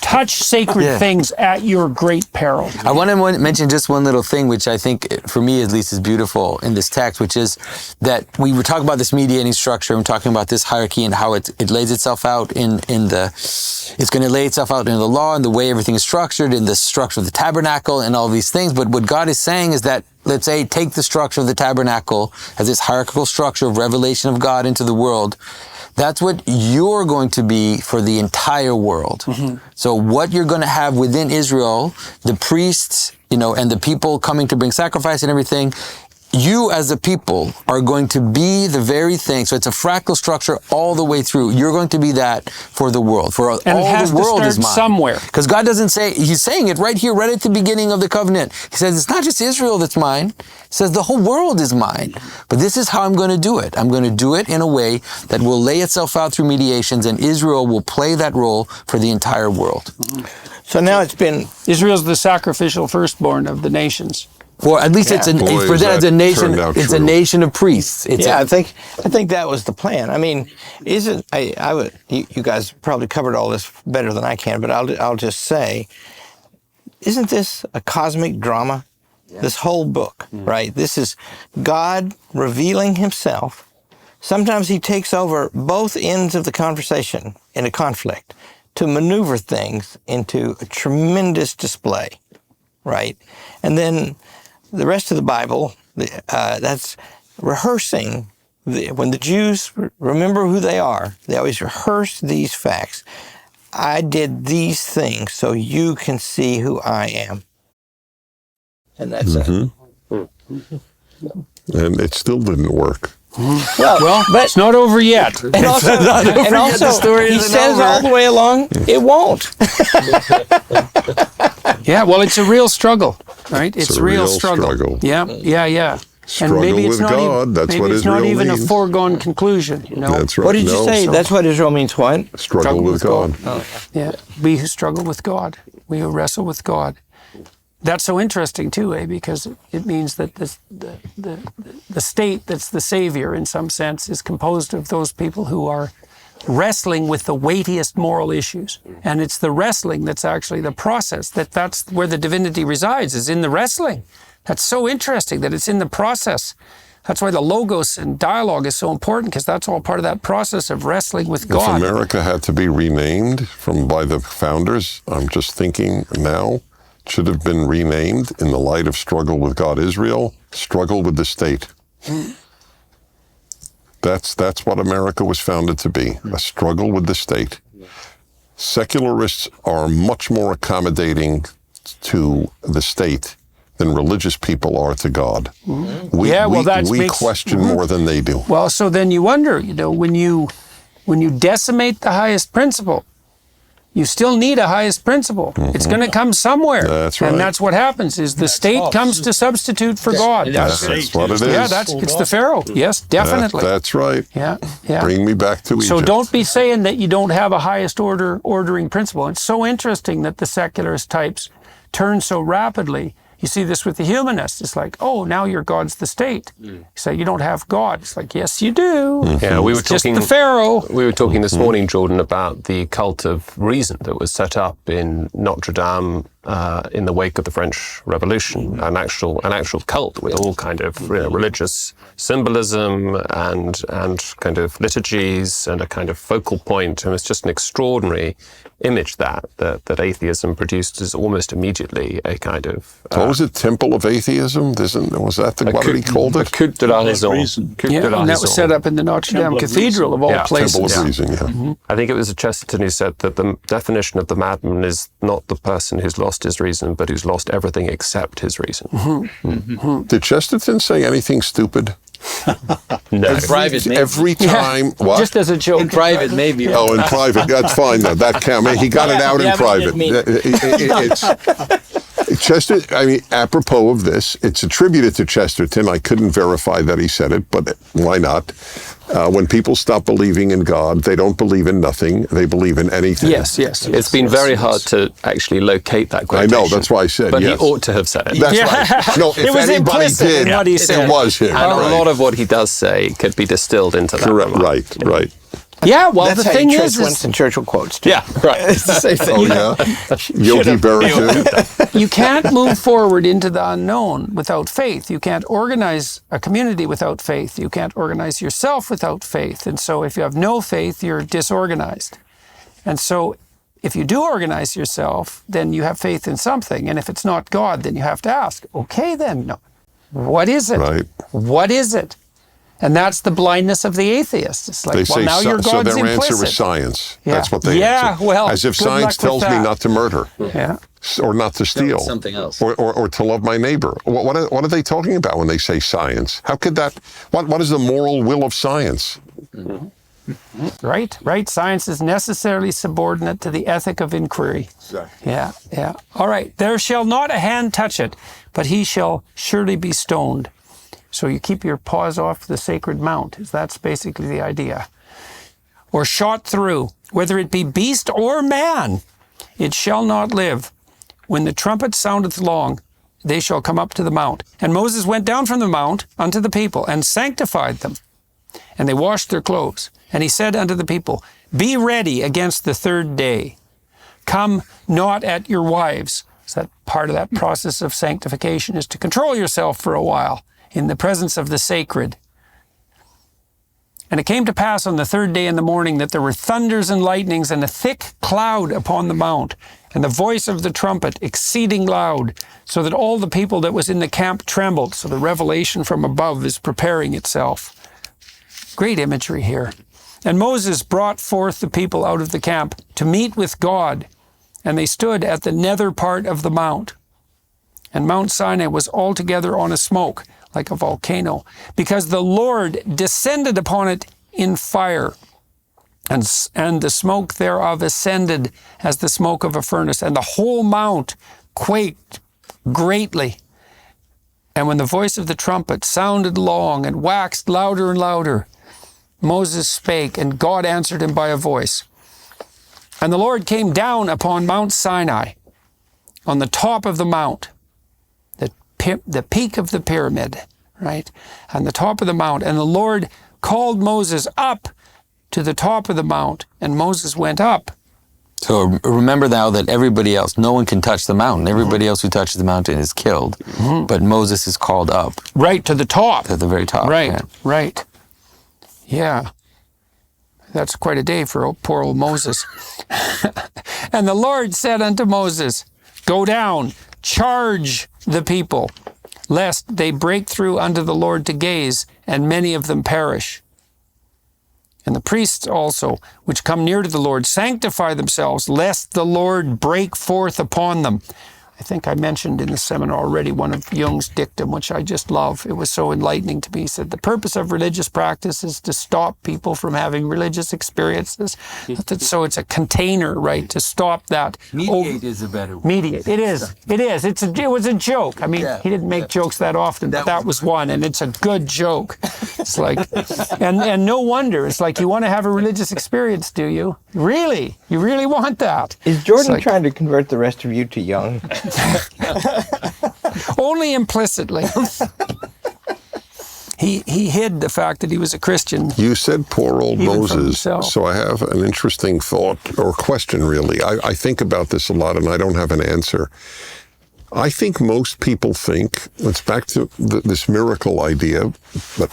touch sacred things at your great peril. I want to mention just one little thing, which I think, for me at least, is beautiful in this text, which is that we were talking about this mediating structure, and talking about this hierarchy and how it lays itself out it's going to lay itself out in the law and the way everything is structured, in the structure of the tabernacle and all these things. But what God is saying is that, let's say, take the structure of the tabernacle as this hierarchical structure of revelation of God into the world. That's what you're going to be for the entire world. Mm-hmm. So what you're going to have within Israel, the priests, and the people coming to bring sacrifice and everything, you as a people are going to be the very thing. So it's a fractal structure all the way through. You're going to be that for the world. For all the world is mine. Somewhere. Because God doesn't say, He's saying it right here, right at the beginning of the covenant. He says, it's not just Israel that's mine. He says, the whole world is mine. But this is how I'm going to do it. I'm going to do it in a way that will lay itself out through mediations, and Israel will play that role for the entire world. So now it's been... Israel's the sacrificial firstborn of the nations. Or at least it's a nation. It's a nation of priests. I think that was the plan. I mean, you guys probably covered all this better than I can, but I'll just say, isn't this a cosmic drama? Yeah. This whole book, right? This is God revealing Himself. Sometimes He takes over both ends of the conversation in a conflict to maneuver things into a tremendous display, right? And then the rest of the Bible, that's rehearsing. When the Jews remember who they are, they always rehearse these facts. I did these things so you can see who I am. And that's it. And it still didn't work. Well, but it's not over yet. And also he says all the way along, it won't. Yeah, well, it's a real struggle, right? It's a real struggle. Yeah. Struggle and maybe with God, that's what Israel means. Maybe it's not even a foregone conclusion, That's right. What did you say? That's what Israel means what? Struggle with God. Oh. Yeah, we who struggle with God. We who wrestle with God. That's so interesting too, because it means that the state that's the savior, in some sense, is composed of those people who are wrestling with the weightiest moral issues. And it's the wrestling that's actually the process, that's where the divinity resides, is in the wrestling. That's so interesting that it's in the process. That's why the logos and dialogue is so important, because that's all part of that process of wrestling with God. If America had to be renamed by the founders, I'm just thinking now, it should have been renamed in the light of struggle with God Israel, struggle with the state. That's what America was founded to be, a struggle with the state. Secularists are much more accommodating to the state than religious people are to God. We question more than they do. Well, so then you wonder, when you decimate the highest principle, you still need a highest principle. It's going to come somewhere. That's right. And that's what happens, is the state comes to substitute for God. That's what it is. Yeah, it's the Pharaoh. Yes, definitely. That's right. Yeah. Bring me back to Egypt. So don't be saying that you don't have a highest ordering principle. It's so interesting that the secularist types turn so rapidly. You see this with the humanists. It's like, oh, now your God's the state. You say you don't have God. It's like, yes, you do. Yeah, we were talking just the Pharaoh. We were talking this morning, Jordan, about the cult of reason that was set up in Notre Dame in the wake of the French Revolution, an actual cult with all kind of religious symbolism and kind of liturgies and a kind of focal point. And it's just an extraordinary image that atheism produced is almost immediately a kind of... what was it? Temple of Atheism? Was that what he called it? Culte de la raison. And that was set up in the Notre Dame Cathedral of all places. Temple of Reason, yeah. Mm-hmm. I think it was Chesterton who said that the definition of the madman is not the person who's lost his reason, but who's lost everything except his reason. Mm-hmm. Mm-hmm. Did Chesterton say anything stupid? No. In private, maybe. Every time, what? Just as a joke. In private, maybe. Oh, in private. That's fine, though. That counts. He got it out in private. Chester, I mean, apropos of this, it's attributed to Chesterton. I couldn't verify that he said it, but why not? When people stop believing in God, they don't believe in nothing. They believe in anything. Yes. It's been very hard to actually locate that quotation. I know, that's why I said but yes. he ought to have said it. That's right. No, if It was anybody implicit did, in what he said. it was him. And Right. a lot of what he does say could be distilled into that. Correct. remark. Right. Yeah, well, That's the how thing you is trace Winston Churchill quotes. Too. Yeah, right. It's the same thing. Oh, yeah? Yogi Berra, too? you can't move forward into the unknown without faith. You can't organize a community without faith. You can't organize yourself without faith. And so if you have no faith, you're disorganized. And so if you do organize yourself, then you have faith in something. And if it's not God, then you have to ask, okay, then, no. What is it? Right. What is it? And that's the blindness of the atheist. It's like, They well, say now your so God's their implicit. answer is science. Yeah. That's what they answer. Well, as if good science luck with tells me that. not to murder. Yeah. Or not to steal. Something else. Or to love my neighbor. What are they talking about when they say science? How could that... What is the moral will of science? Right. Science is necessarily subordinate to the ethic of inquiry. Exactly. Yeah. All right. There shall not a hand touch it, but he shall surely be stoned. So you keep your paws off the sacred mount. That's basically the idea. Or shot through, whether it be beast or man, it shall not live. When the trumpet soundeth long, they shall come up to the mount. And Moses went down from the mount unto the people and sanctified them. And they washed their clothes. And he said unto the people, be ready against the third day. Come not at your wives. So that part of that process of sanctification is to control yourself for a while in the presence of the sacred. And it came to pass on the third day in the morning that there were thunders and lightnings and a thick cloud upon the mount, and the voice of the trumpet exceeding loud, so that all the people that was in the camp trembled. So the revelation from above is preparing itself. Great imagery here. And Moses brought forth the people out of the camp to meet with God, and they stood at the nether part of the mount. And Mount Sinai was altogether on a smoke, like a volcano, because the Lord descended upon it in fire, and the smoke thereof ascended as the smoke of a furnace, and the whole mount quaked greatly. And when the voice of the trumpet sounded long and waxed louder and louder, Moses spake, and God answered him by a voice. And the Lord came down upon Mount Sinai, on the top of the mount, the peak of the pyramid, right? On the top of the mount. And the Lord called Moses up to the top of the mount, and Moses went up. So remember now that everybody else, no one can touch the mountain. Everybody else who touches the mountain is killed. But Moses is called up. Right, to the top. To the very top. Right. Yeah. That's quite a day for poor old Moses. And the Lord said unto Moses, go down, charge the people, lest they break through unto the Lord to gaze, and many of them perish. And the priests also, which come near to the Lord, sanctify themselves, lest the Lord break forth upon them. I think I mentioned in the seminar already one of Jung's dictum, which I just love. It was so enlightening to me. He said, the purpose of religious practice is to stop people from having religious experiences. So it's a container, right, to stop that. Mediate is a better word. Mediate. It is. It was a joke. I mean, he didn't make jokes that often, but that was one, and it's a good joke. It's like, and no wonder. It's like, you want to have a religious experience, do you? Really? You really want that? Is Jordan trying to convert the rest of you to Jung? Only implicitly. He hid the fact that he was a Christian. You said poor old Even from Moses, himself. so I have an interesting thought or question, really. I think about this a lot, and I don't have an answer. I think most people think, it's back to this miracle idea, but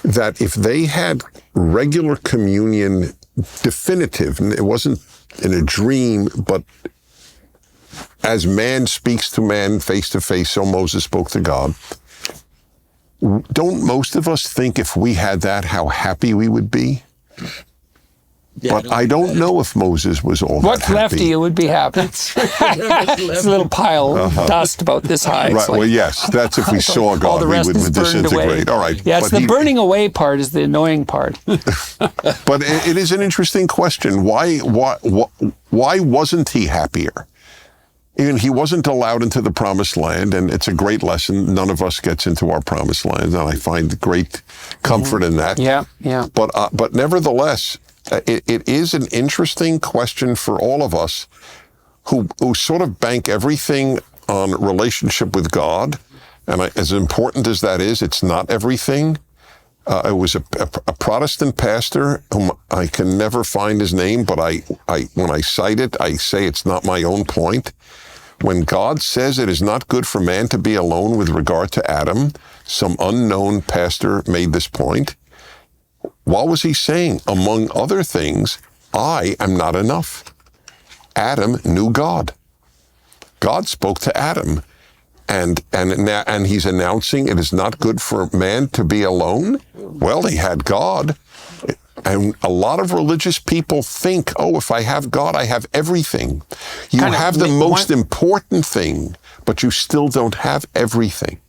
that if they had regular communion, definitive, and it wasn't in a dream, but as man speaks to man face to face, so Moses spoke to God. Don't most of us think if we had that, how happy we would be? Yeah, but I don't know if Moses was all that What's happy. left of you would be happy. It's a little pile of dust about this high. It's Right. like- Well, yes, that's if we saw all God, the we rest would is burned away. disintegrate. All right. Yeah, it's but the burning away part is the annoying part. But it is an interesting question. Why wasn't he happier? Even he wasn't allowed into the promised land, and it's a great lesson. None of us gets into our promised land, and I find great comfort in that. Yeah, yeah. But nevertheless, it is an interesting question for all of us who sort of bank everything on relationship with God. And as important as that is, it's not everything. It was a Protestant pastor whom I can never find his name, but when I cite it, I say it's not my own point. When God says it is not good for man to be alone with regard to Adam, some unknown pastor made this point. What was he saying? Among other things, I am not enough. Adam knew God. God spoke to Adam. And he's announcing it is not good for man to be alone? Well, he had God. And a lot of religious people think, oh, if I have God, I have everything. You Kind of have the most important thing, but you still don't have everything.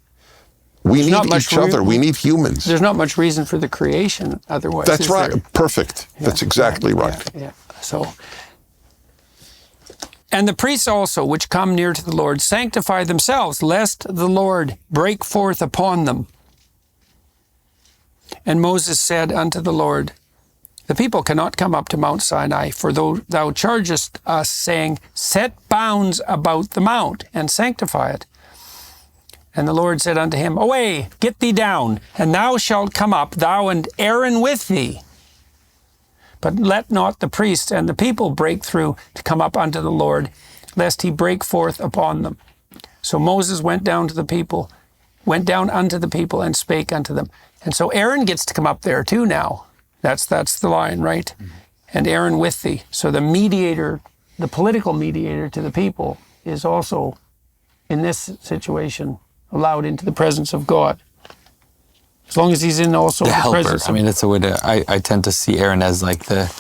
We not need much each other. We need humans. There's not much reason for the creation otherwise. That's is right. there? Perfect. Yeah, That's exactly yeah, right. Yeah. So, and the priests also, which come near to the Lord, sanctify themselves, lest the Lord break forth upon them. And Moses said unto the Lord, the people cannot come up to Mount Sinai, for thou chargest us, saying, set bounds about the mount, and sanctify it. And the Lord said unto him, away, get thee down, and thou shalt come up, thou and Aaron with thee. But let not the priests and the people break through to come up unto the Lord, lest he break forth upon them. So Moses went down unto the people, and spake unto them. And so Aaron gets to come up there too now. That's the line, right? Mm-hmm. And Aaron with thee. So the mediator, the political mediator to the people, is also, in this situation, allowed into the presence of God. As long as he's in also the helper. presence. I mean, that's a way to. I tend to see Aaron as like the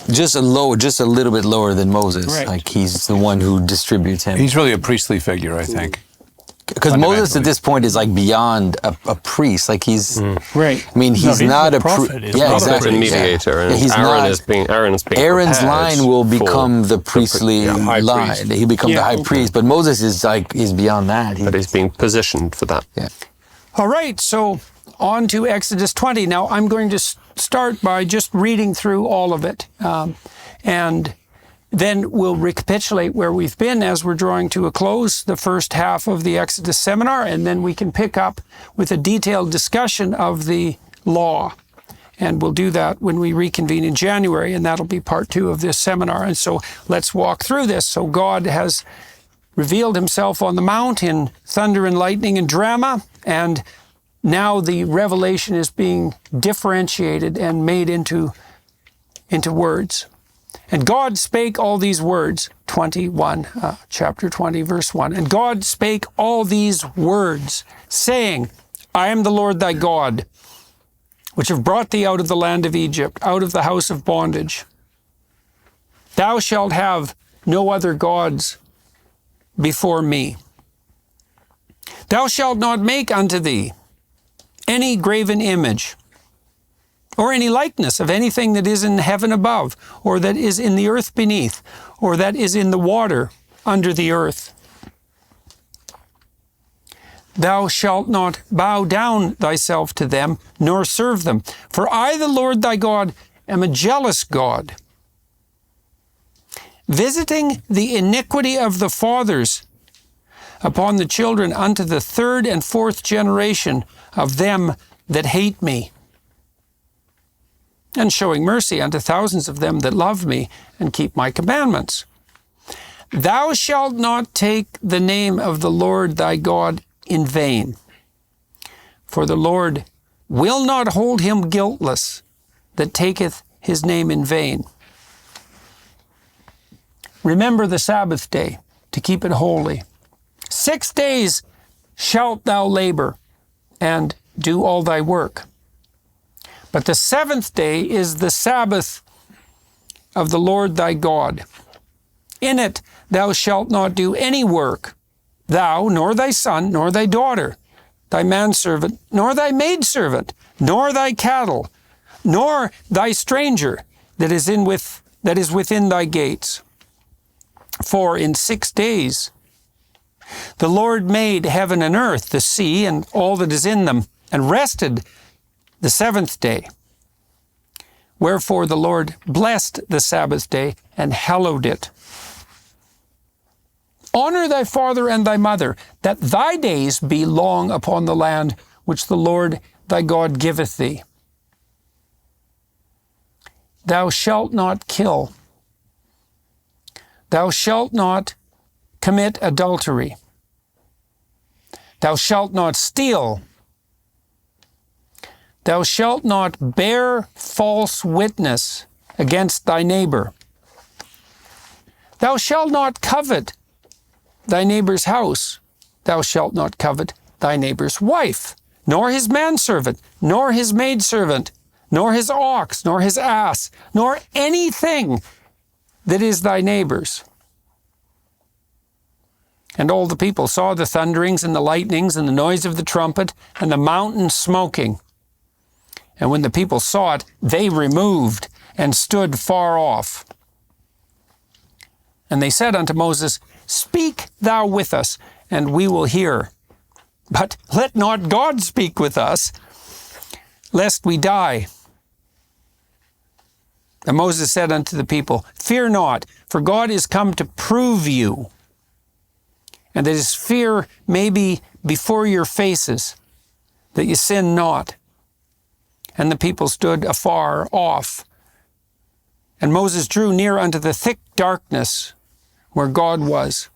just a little bit lower than Moses. Right. Like he's the one who distributes him. He's really a priestly figure, I think. Because Moses at this point is like beyond a priest. Like he's right. I mean, he's not a prophet. priest. Yeah, exactly. A mediator, Yeah. and He's Aaron's being Aaron's prepared line will become the priestly high line. priest. He'll become the high priest. But Moses is like he's beyond that. But he's being positioned for that. Yeah. All right, so on to Exodus 20. Now, I'm going to start by just reading through all of it. And then we'll recapitulate where we've been as we're drawing to a close the first half of the Exodus seminar, and then we can pick up with a detailed discussion of the law. And we'll do that when we reconvene in January, and that'll be part 2 of this seminar. And so let's walk through this. So God has revealed himself on the mount in thunder and lightning and drama, and now the revelation is being differentiated and made into words. And God spake all these words, chapter 20, verse 1. And God spake all these words, saying, I am the Lord thy God, which have brought thee out of the land of Egypt, out of the house of bondage. Thou shalt have no other gods before me. Thou shalt not make unto thee any graven image, or any likeness of anything that is in heaven above, or that is in the earth beneath, or that is in the water under the earth. Thou shalt not bow down thyself to them, nor serve them. For I, the Lord thy God, am a jealous God, visiting the iniquity of the fathers upon the children unto the third and fourth generation of them that hate me, and showing mercy unto thousands of them that love me and keep my commandments. Thou shalt not take the name of the Lord thy God in vain, for the Lord will not hold him guiltless that taketh his name in vain. Remember the Sabbath day to keep it holy. 6 days shalt thou labor and do all thy work. But the seventh day is the Sabbath of the Lord thy God. In it thou shalt not do any work, thou, nor thy son, nor thy daughter, thy manservant, nor thy maidservant, nor thy cattle, nor thy stranger that is within thy gates. For in 6 days the Lord made heaven and earth, the sea, and all that is in them, and rested the seventh day. Wherefore the Lord blessed the Sabbath day and hallowed it. Honor thy father and thy mother, that thy days be long upon the land which the Lord thy God giveth thee. Thou shalt not kill. Thou shalt not commit adultery. Thou shalt not steal. Thou shalt not bear false witness against thy neighbor. Thou shalt not covet thy neighbor's house. Thou shalt not covet thy neighbor's wife, nor his manservant, nor his maidservant, nor his ox, nor his ass, nor anything that is thy neighbor's. And all the people saw the thunderings and the lightnings and the noise of the trumpet and the mountain smoking. And when the people saw it, they removed and stood far off. And they said unto Moses, Speak thou with us, and we will hear. But let not God speak with us, lest we die. And Moses said unto the people, Fear not, for God is come to prove you, and that his fear may be before your faces, that ye sin not. And the people stood afar off. And Moses drew near unto the thick darkness where God was.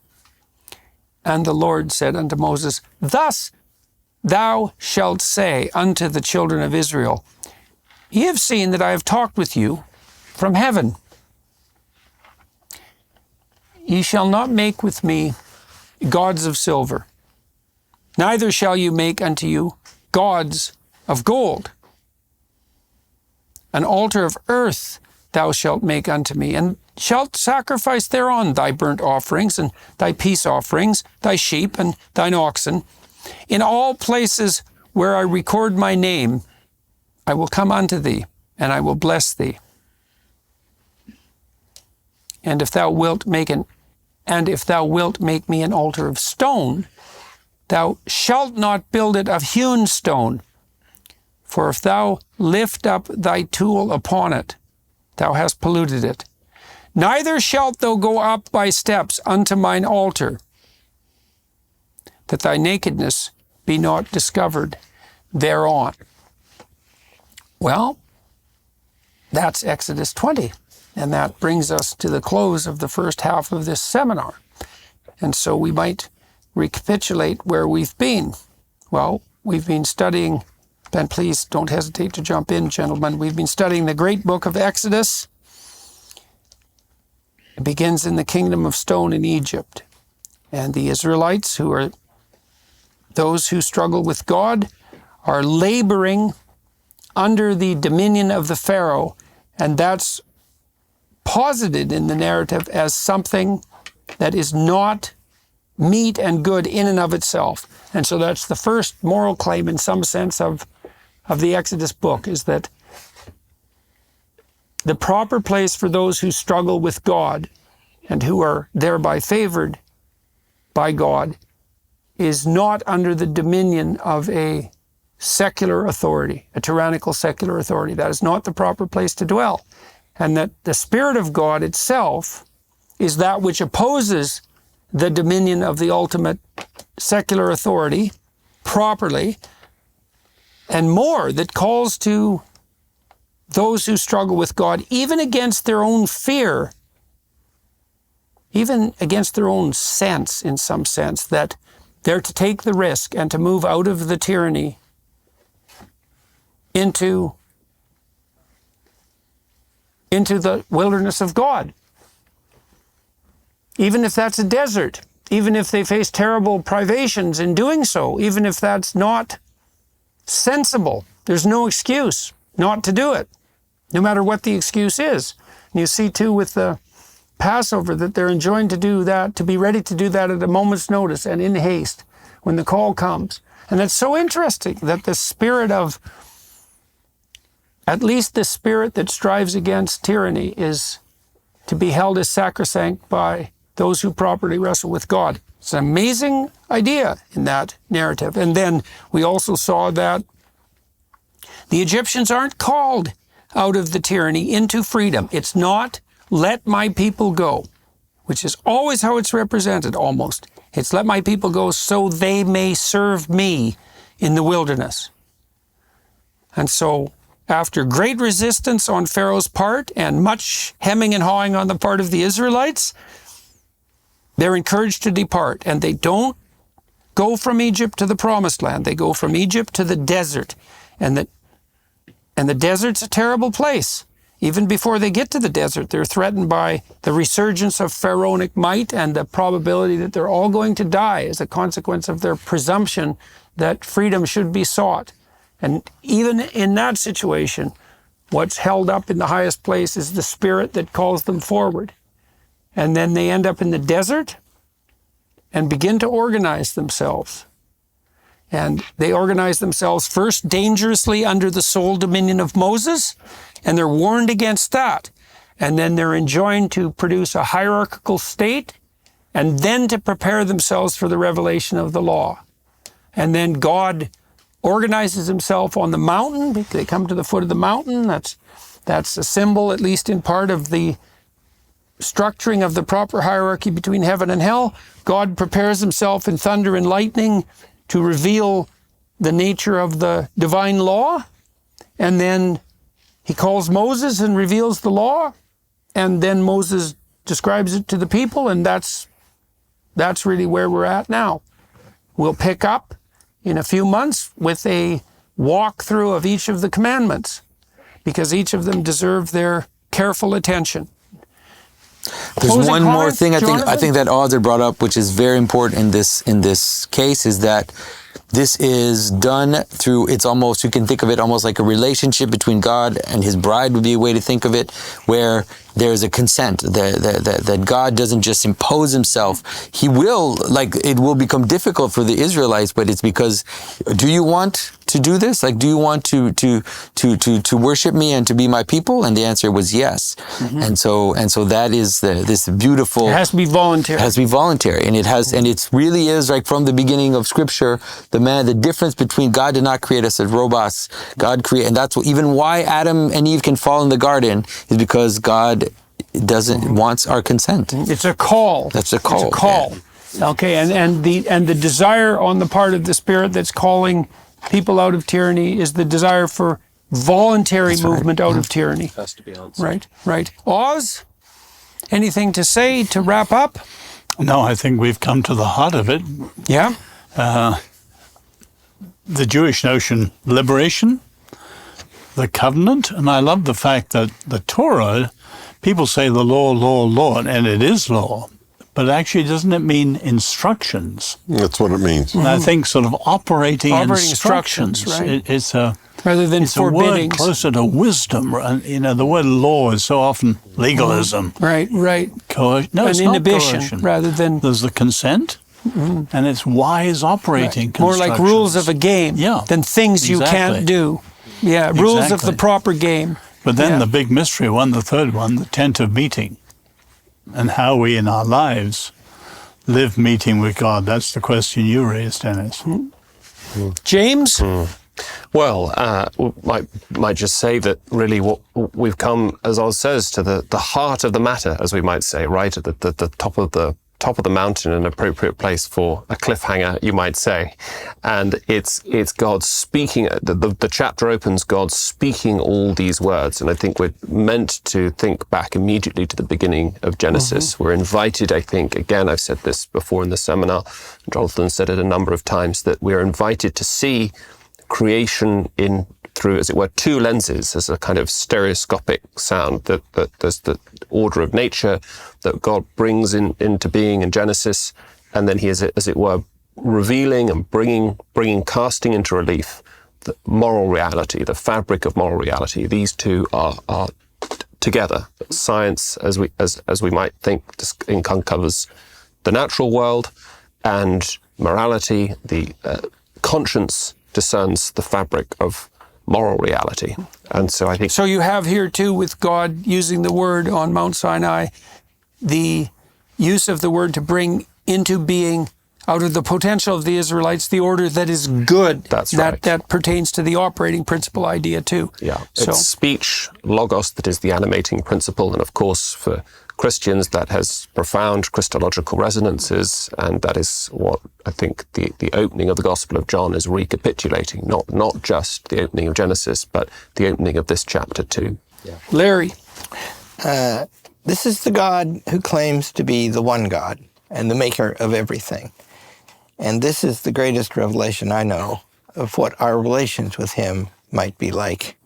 And the Lord said unto Moses, Thus thou shalt say unto the children of Israel, Ye have seen that I have talked with you from heaven. Ye shall not make with me gods of silver, neither shall you make unto you gods of gold. An altar of earth thou shalt make unto me, and shalt sacrifice thereon thy burnt offerings and thy peace offerings, thy sheep and thine oxen. In all places where I record my name, I will come unto thee, and I will bless thee. And if thou wilt make me an altar of stone, thou shalt not build it of hewn stone. For if thou lift up thy tool upon it, thou hast polluted it. Neither shalt thou go up by steps unto mine altar, that thy nakedness be not discovered thereon. Well, that's Exodus 20. And that brings us to the close of the first half of this seminar. And so we might recapitulate where we've been. Well, we've been studying, and please don't hesitate to jump in, gentlemen. We've been studying the great book of Exodus. It begins in the kingdom of stone in Egypt. And the Israelites, who are those who struggle with God, are laboring under the dominion of the Pharaoh. And that's posited in the narrative as something that is not meet and good in and of itself. And so that's the first moral claim in some sense of the Exodus book, is that the proper place for those who struggle with God and who are thereby favored by God is not under the dominion of a secular authority, a tyrannical secular authority. That is not the proper place to dwell. And that the Spirit of God itself is that which opposes the dominion of the ultimate secular authority properly, and more, that calls to those who struggle with God, even against their own fear, even against their own sense, in some sense, that they're to take the risk and to move out of the tyranny into the wilderness of God. Even if that's a desert, even if they face terrible privations in doing so, even if that's not sensible, there's no excuse not to do it, no matter what the excuse is. And you see too with the Passover that they're enjoined to do that, to be ready to do that at a moment's notice and in haste when the call comes. And it's so interesting that the spirit of, at least the spirit that strives against tyranny, is to be held as sacrosanct by those who properly wrestle with God. It's an amazing idea in that narrative. And then we also saw that the Egyptians aren't called out of the tyranny into freedom. It's not, let my people go, which is always how it's represented, almost. It's let my people go so they may serve me in the wilderness. And so, after great resistance on Pharaoh's part and much hemming and hawing on the part of the Israelites, they're encouraged to depart. And they don't go from Egypt to the promised land. They go from Egypt to the desert. And the desert's a terrible place. Even before they get to the desert, they're threatened by the resurgence of pharaonic might and the probability that they're all going to die as a consequence of their presumption that freedom should be sought. And even in that situation, what's held up in the highest place is the spirit that calls them forward. And then they end up in the desert and begin to organize themselves. And they organize themselves first dangerously under the sole dominion of Moses, and they're warned against that. And then they're enjoined to produce a hierarchical state, and then to prepare themselves for the revelation of the law. And then God organizes himself on the mountain. They come to the foot of the mountain. That's a symbol, at least in part, of the structuring of the proper hierarchy between heaven and hell. God prepares himself in thunder and lightning to reveal the nature of the divine law. And then he calls Moses and reveals the law. And then Moses describes it to the people. And that's really where we're at now. We'll pick up in a few months with a walkthrough of each of the commandments, because each of them deserve their careful attention. There's Closing one more comment, thing I Jonathan? think that Audrey brought up, which is very important in this case, is that this is done through, it's almost, you can think of it almost like a relationship between God and his bride would be a way to think of it, where there's a consent, that God doesn't just impose himself. He will, like, it will become difficult for the Israelites, but it's because, do you want to do this? Like, do you want to worship me and to be my people? And the answer was yes. Mm-hmm. And so that is this beautiful. It has to be voluntary. It has to be voluntary, and it really is like from the beginning of Scripture. The difference between God did not create us as robots. God created, and that's even why Adam and Eve can fall in the garden, is because God wants our consent. It's a call. That's a call. It's a call. Yeah. Okay, and the desire on the part of the Spirit that's calling people out of tyranny is the desire for voluntary movement out of tyranny. Has to be answered. Right. Oz, anything to say to wrap up? No, I think we've come to the heart of it. Yeah. The Jewish notion, liberation, the covenant, and I love the fact that the Torah, people say the law, and it is law, but actually doesn't it mean instructions? That's what it means. And I think sort of operating instructions, right? It's a rather than it's a word forbiddings. closer to wisdom. You know, the word law is so often legalism. Right. No, it's An not inhibition coercion. rather than There's the consent, and it's wise operating more like rules of a game than things you Exactly. can't do. Yeah, rules of the proper game. But then Yeah. the big mystery one, the third one, the tent of meeting, and how we in our lives live meeting with God. That's the question you raised, Dennis. James? Well, might just say that really what we've come, as Oz says, to the heart of the matter, as we might say, right at the top top of the mountain, an appropriate place for a cliffhanger, you might say. And it's God speaking. The chapter opens God speaking all these words. And I think we're meant to think back immediately to the beginning of Genesis. We're invited, I think, again, I've said this before in the seminar, Jonathan said it a number of times, that we're invited to see creation in through, as it were, two lenses, as a kind of stereoscopic sound, that there's the order of nature that God brings into being in Genesis, and then he is, as it were, revealing and casting into relief the moral reality, the fabric of moral reality. These two are together. Science, as we might think, uncovers the natural world, and morality, the conscience, discerns the fabric of moral reality. And so I think... So you have here too, with God using the word on Mount Sinai, the use of the word to bring into being, out of the potential of the Israelites, the order that is good. That's right. That pertains to the operating principle idea too. Yeah. So, it's speech, logos, that is the animating principle. And of course, for Christians, that has profound Christological resonances, and that is what I think the opening of the Gospel of John is recapitulating, not just the opening of Genesis, but the opening of this chapter too. Yeah. Larry. This is the God who claims to be the one God and the maker of everything. And this is the greatest revelation I know of what our relations with him might be like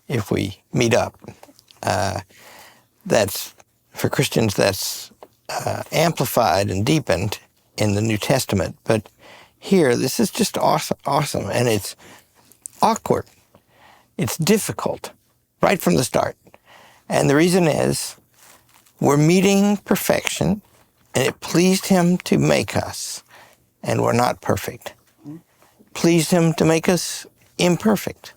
if we meet up. For Christians, that's amplified and deepened in the New Testament. But here, this is just awesome. And it's awkward. It's difficult right from the start. And the reason is we're meeting perfection, and it pleased him to make us, and we're not perfect. Pleased him to make us imperfect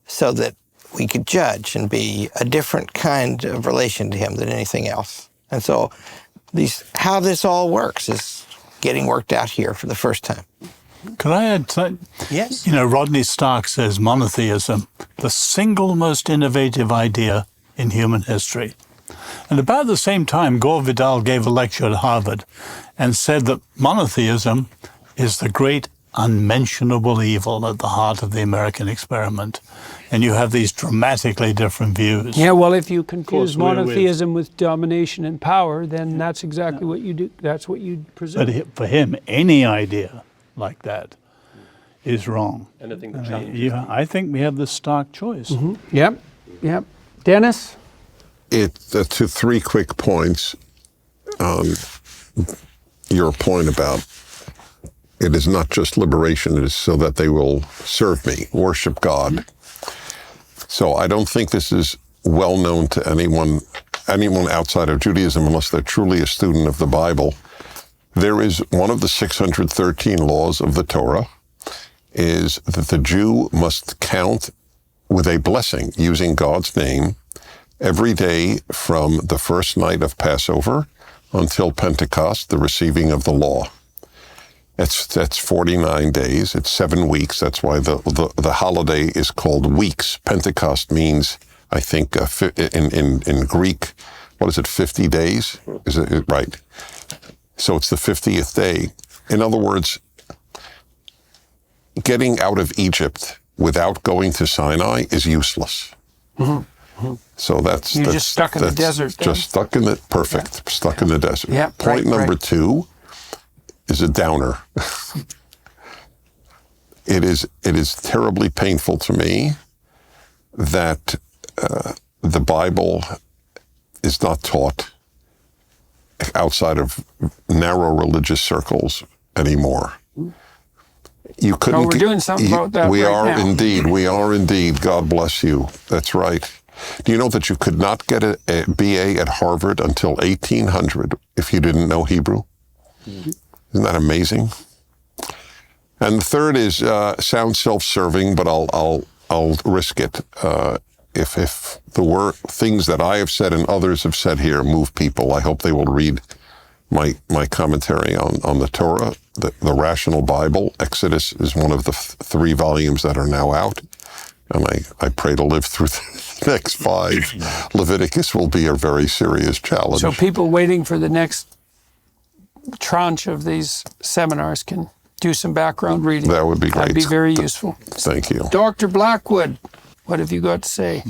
so that we could judge and be a different kind of relation to him than anything else. And so how this all works is getting worked out here for the first time. Could I add something? Yes. Rodney Stark says monotheism, the single most innovative idea in human history. And about the same time, Gore Vidal gave a lecture at Harvard and said that monotheism is the great unmentionable evil at the heart of the American experiment. And you have these dramatically different views. Yeah, well, if you confuse monotheism with domination and power, then that's exactly what you do. That's what you present. But for him, any idea like that is wrong. Anything that challenges. I think we have the stark choice. Mm-hmm. Yep. Dennis? To 3 quick points. Your point about it is not just liberation, it is so that they will serve me, worship God. So I don't think this is well known to anyone outside of Judaism, unless they're truly a student of the Bible. There is one of the 613 laws of the Torah is that the Jew must count with a blessing using God's name every day from the first night of Passover until Pentecost, the receiving of the law. That's 49 days. It's 7 weeks. That's why the holiday is called weeks. Pentecost means, I think, in Greek, what is it, 50 days? Is it right? So it's the 50th day. In other words, getting out of Egypt without going to Sinai is useless. Mm-hmm. So that's just stuck in the desert. Just stuck in the stuck in the desert. Yeah, Point number 2 is a downer. It is terribly painful to me that the Bible is not taught outside of narrow religious circles anymore. You couldn't. We're doing something about that. We right are now. indeed. We are indeed. God bless you. That's right. Do you know that you could not get a BA at Harvard until 1800 if you didn't know Hebrew? Mm-hmm. Isn't that amazing? And the third is sounds self-serving, but I'll risk it. If the things that I have said and others have said here move people, I hope they will read my commentary on the Torah, the Rational Bible. Exodus is one of the 3 volumes that are now out, and I pray to live through the next 5. Leviticus will be a very serious challenge. So people waiting for the next tranche of these seminars can do some background reading. That would be great. That'd be very useful. Thank you. Dr. Blackwood, what have you got to say?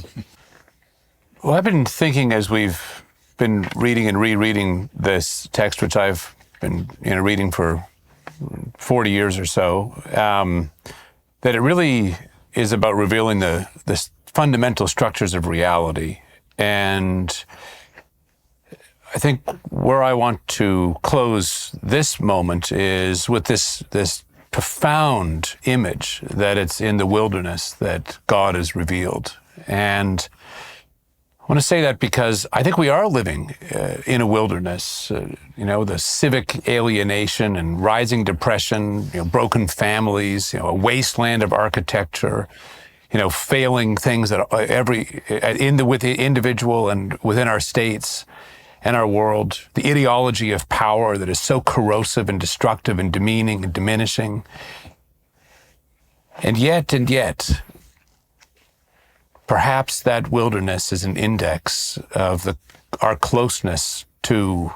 Well, I've been thinking as we've been reading and rereading this text, which I've been reading for 40 years or so, that it really is about revealing the fundamental structures of reality. And I think where I want to close this moment is with this profound image that it's in the wilderness that God is revealed. And I want to say that because I think we are living in a wilderness, the civic alienation and rising depression, broken families, a wasteland of architecture, failing things that with the individual and within our states and our world, the ideology of power that is so corrosive and destructive and demeaning and diminishing. And yet, perhaps that wilderness is an index of our closeness to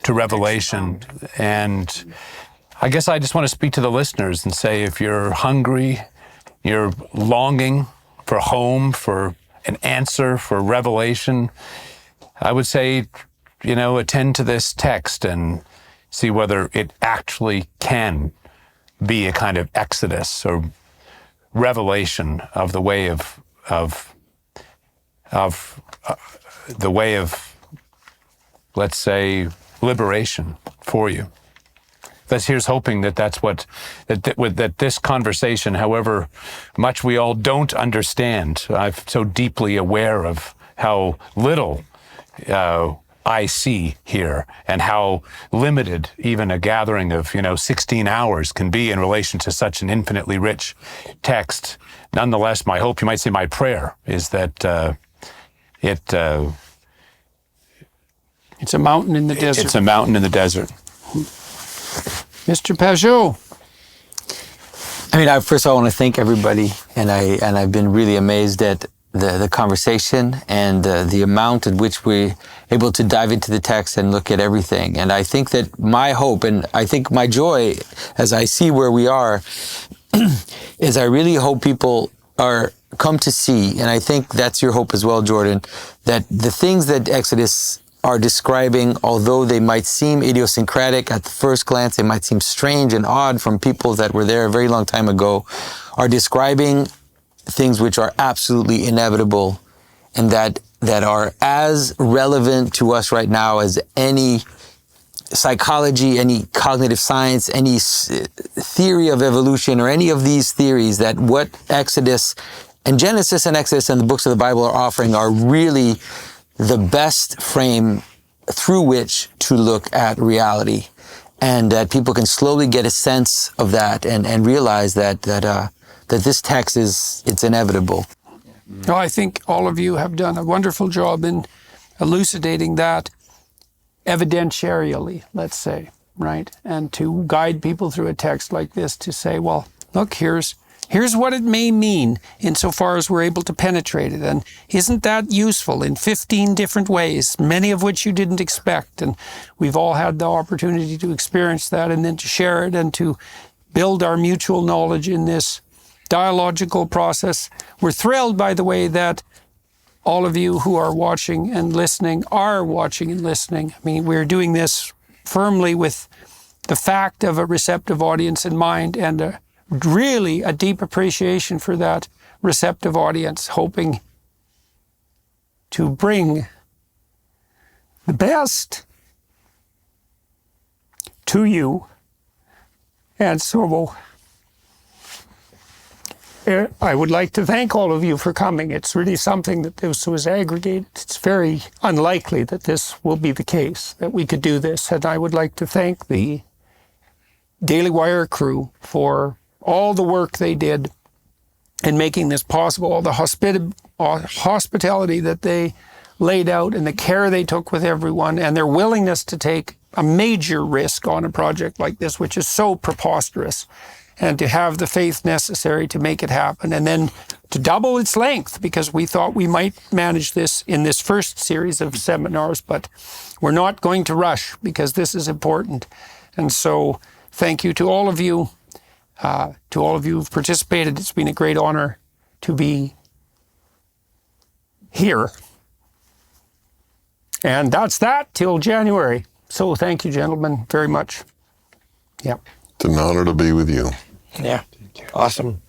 revelation. And I guess I just want to speak to the listeners and say, if you're hungry, you're longing for home, for an answer, for revelation, I would say, attend to this text and see whether it actually can be a kind of exodus or revelation of the way of let's say, liberation for you. Here's hoping that that this conversation, however much we all don't understand, I'm so deeply aware of how little I see here and how limited even a gathering of 16 hours can be in relation to such an infinitely rich text. Nonetheless, my hope, you might say my prayer, is that it's a mountain in the desert. It's a mountain in the desert. Mr. Pajot. First of all, I want to thank everybody, and I've been really amazed at the conversation and the amount at which we're able to dive into the text and look at everything. And I think that my hope and I think my joy as I see where we are is I really hope people come to see, and I think that's your hope as well, Jordan, that the things that Exodus are describing, although they might seem idiosyncratic at the first glance, they might seem strange and odd from people that were there a very long time ago, are describing things which are absolutely inevitable and that are as relevant to us right now as any psychology, any cognitive science, any theory of evolution, or any of these theories, that what Exodus and Genesis and Exodus and the books of the Bible are offering are really the best frame through which to look at reality, and that people can slowly get a sense of that and realize that this text it's inevitable. No, I think all of you have done a wonderful job in elucidating that evidentiarially, let's say, right? And to guide people through a text like this to say, well, look, here's what it may mean insofar as we're able to penetrate it. And isn't that useful in 15 different ways, many of which you didn't expect? And we've all had the opportunity to experience that and then to share it and to build our mutual knowledge in this dialogical process. We're thrilled, by the way, that all of you who are watching and listening are watching and listening. We're doing this firmly with the fact of a receptive audience in mind and really a deep appreciation for that receptive audience, hoping to bring the best to you. And so I would like to thank all of you for coming. It's really something that this was aggregated. It's very unlikely that this will be the case, that we could do this. And I would like to thank the Daily Wire crew for all the work they did in making this possible, all the hospitality that they laid out and the care they took with everyone and their willingness to take a major risk on a project like this, which is so preposterous. and to have the faith necessary to make it happen, and then to double its length, because we thought we might manage this in this first series of seminars, but we're not going to rush because this is important. And so thank you to all of you. To all of you who've participated. It's been a great honor to be here. And that's that till January. So thank you, gentlemen, very much. Yeah. It's an honor to be with you. Yeah. Awesome.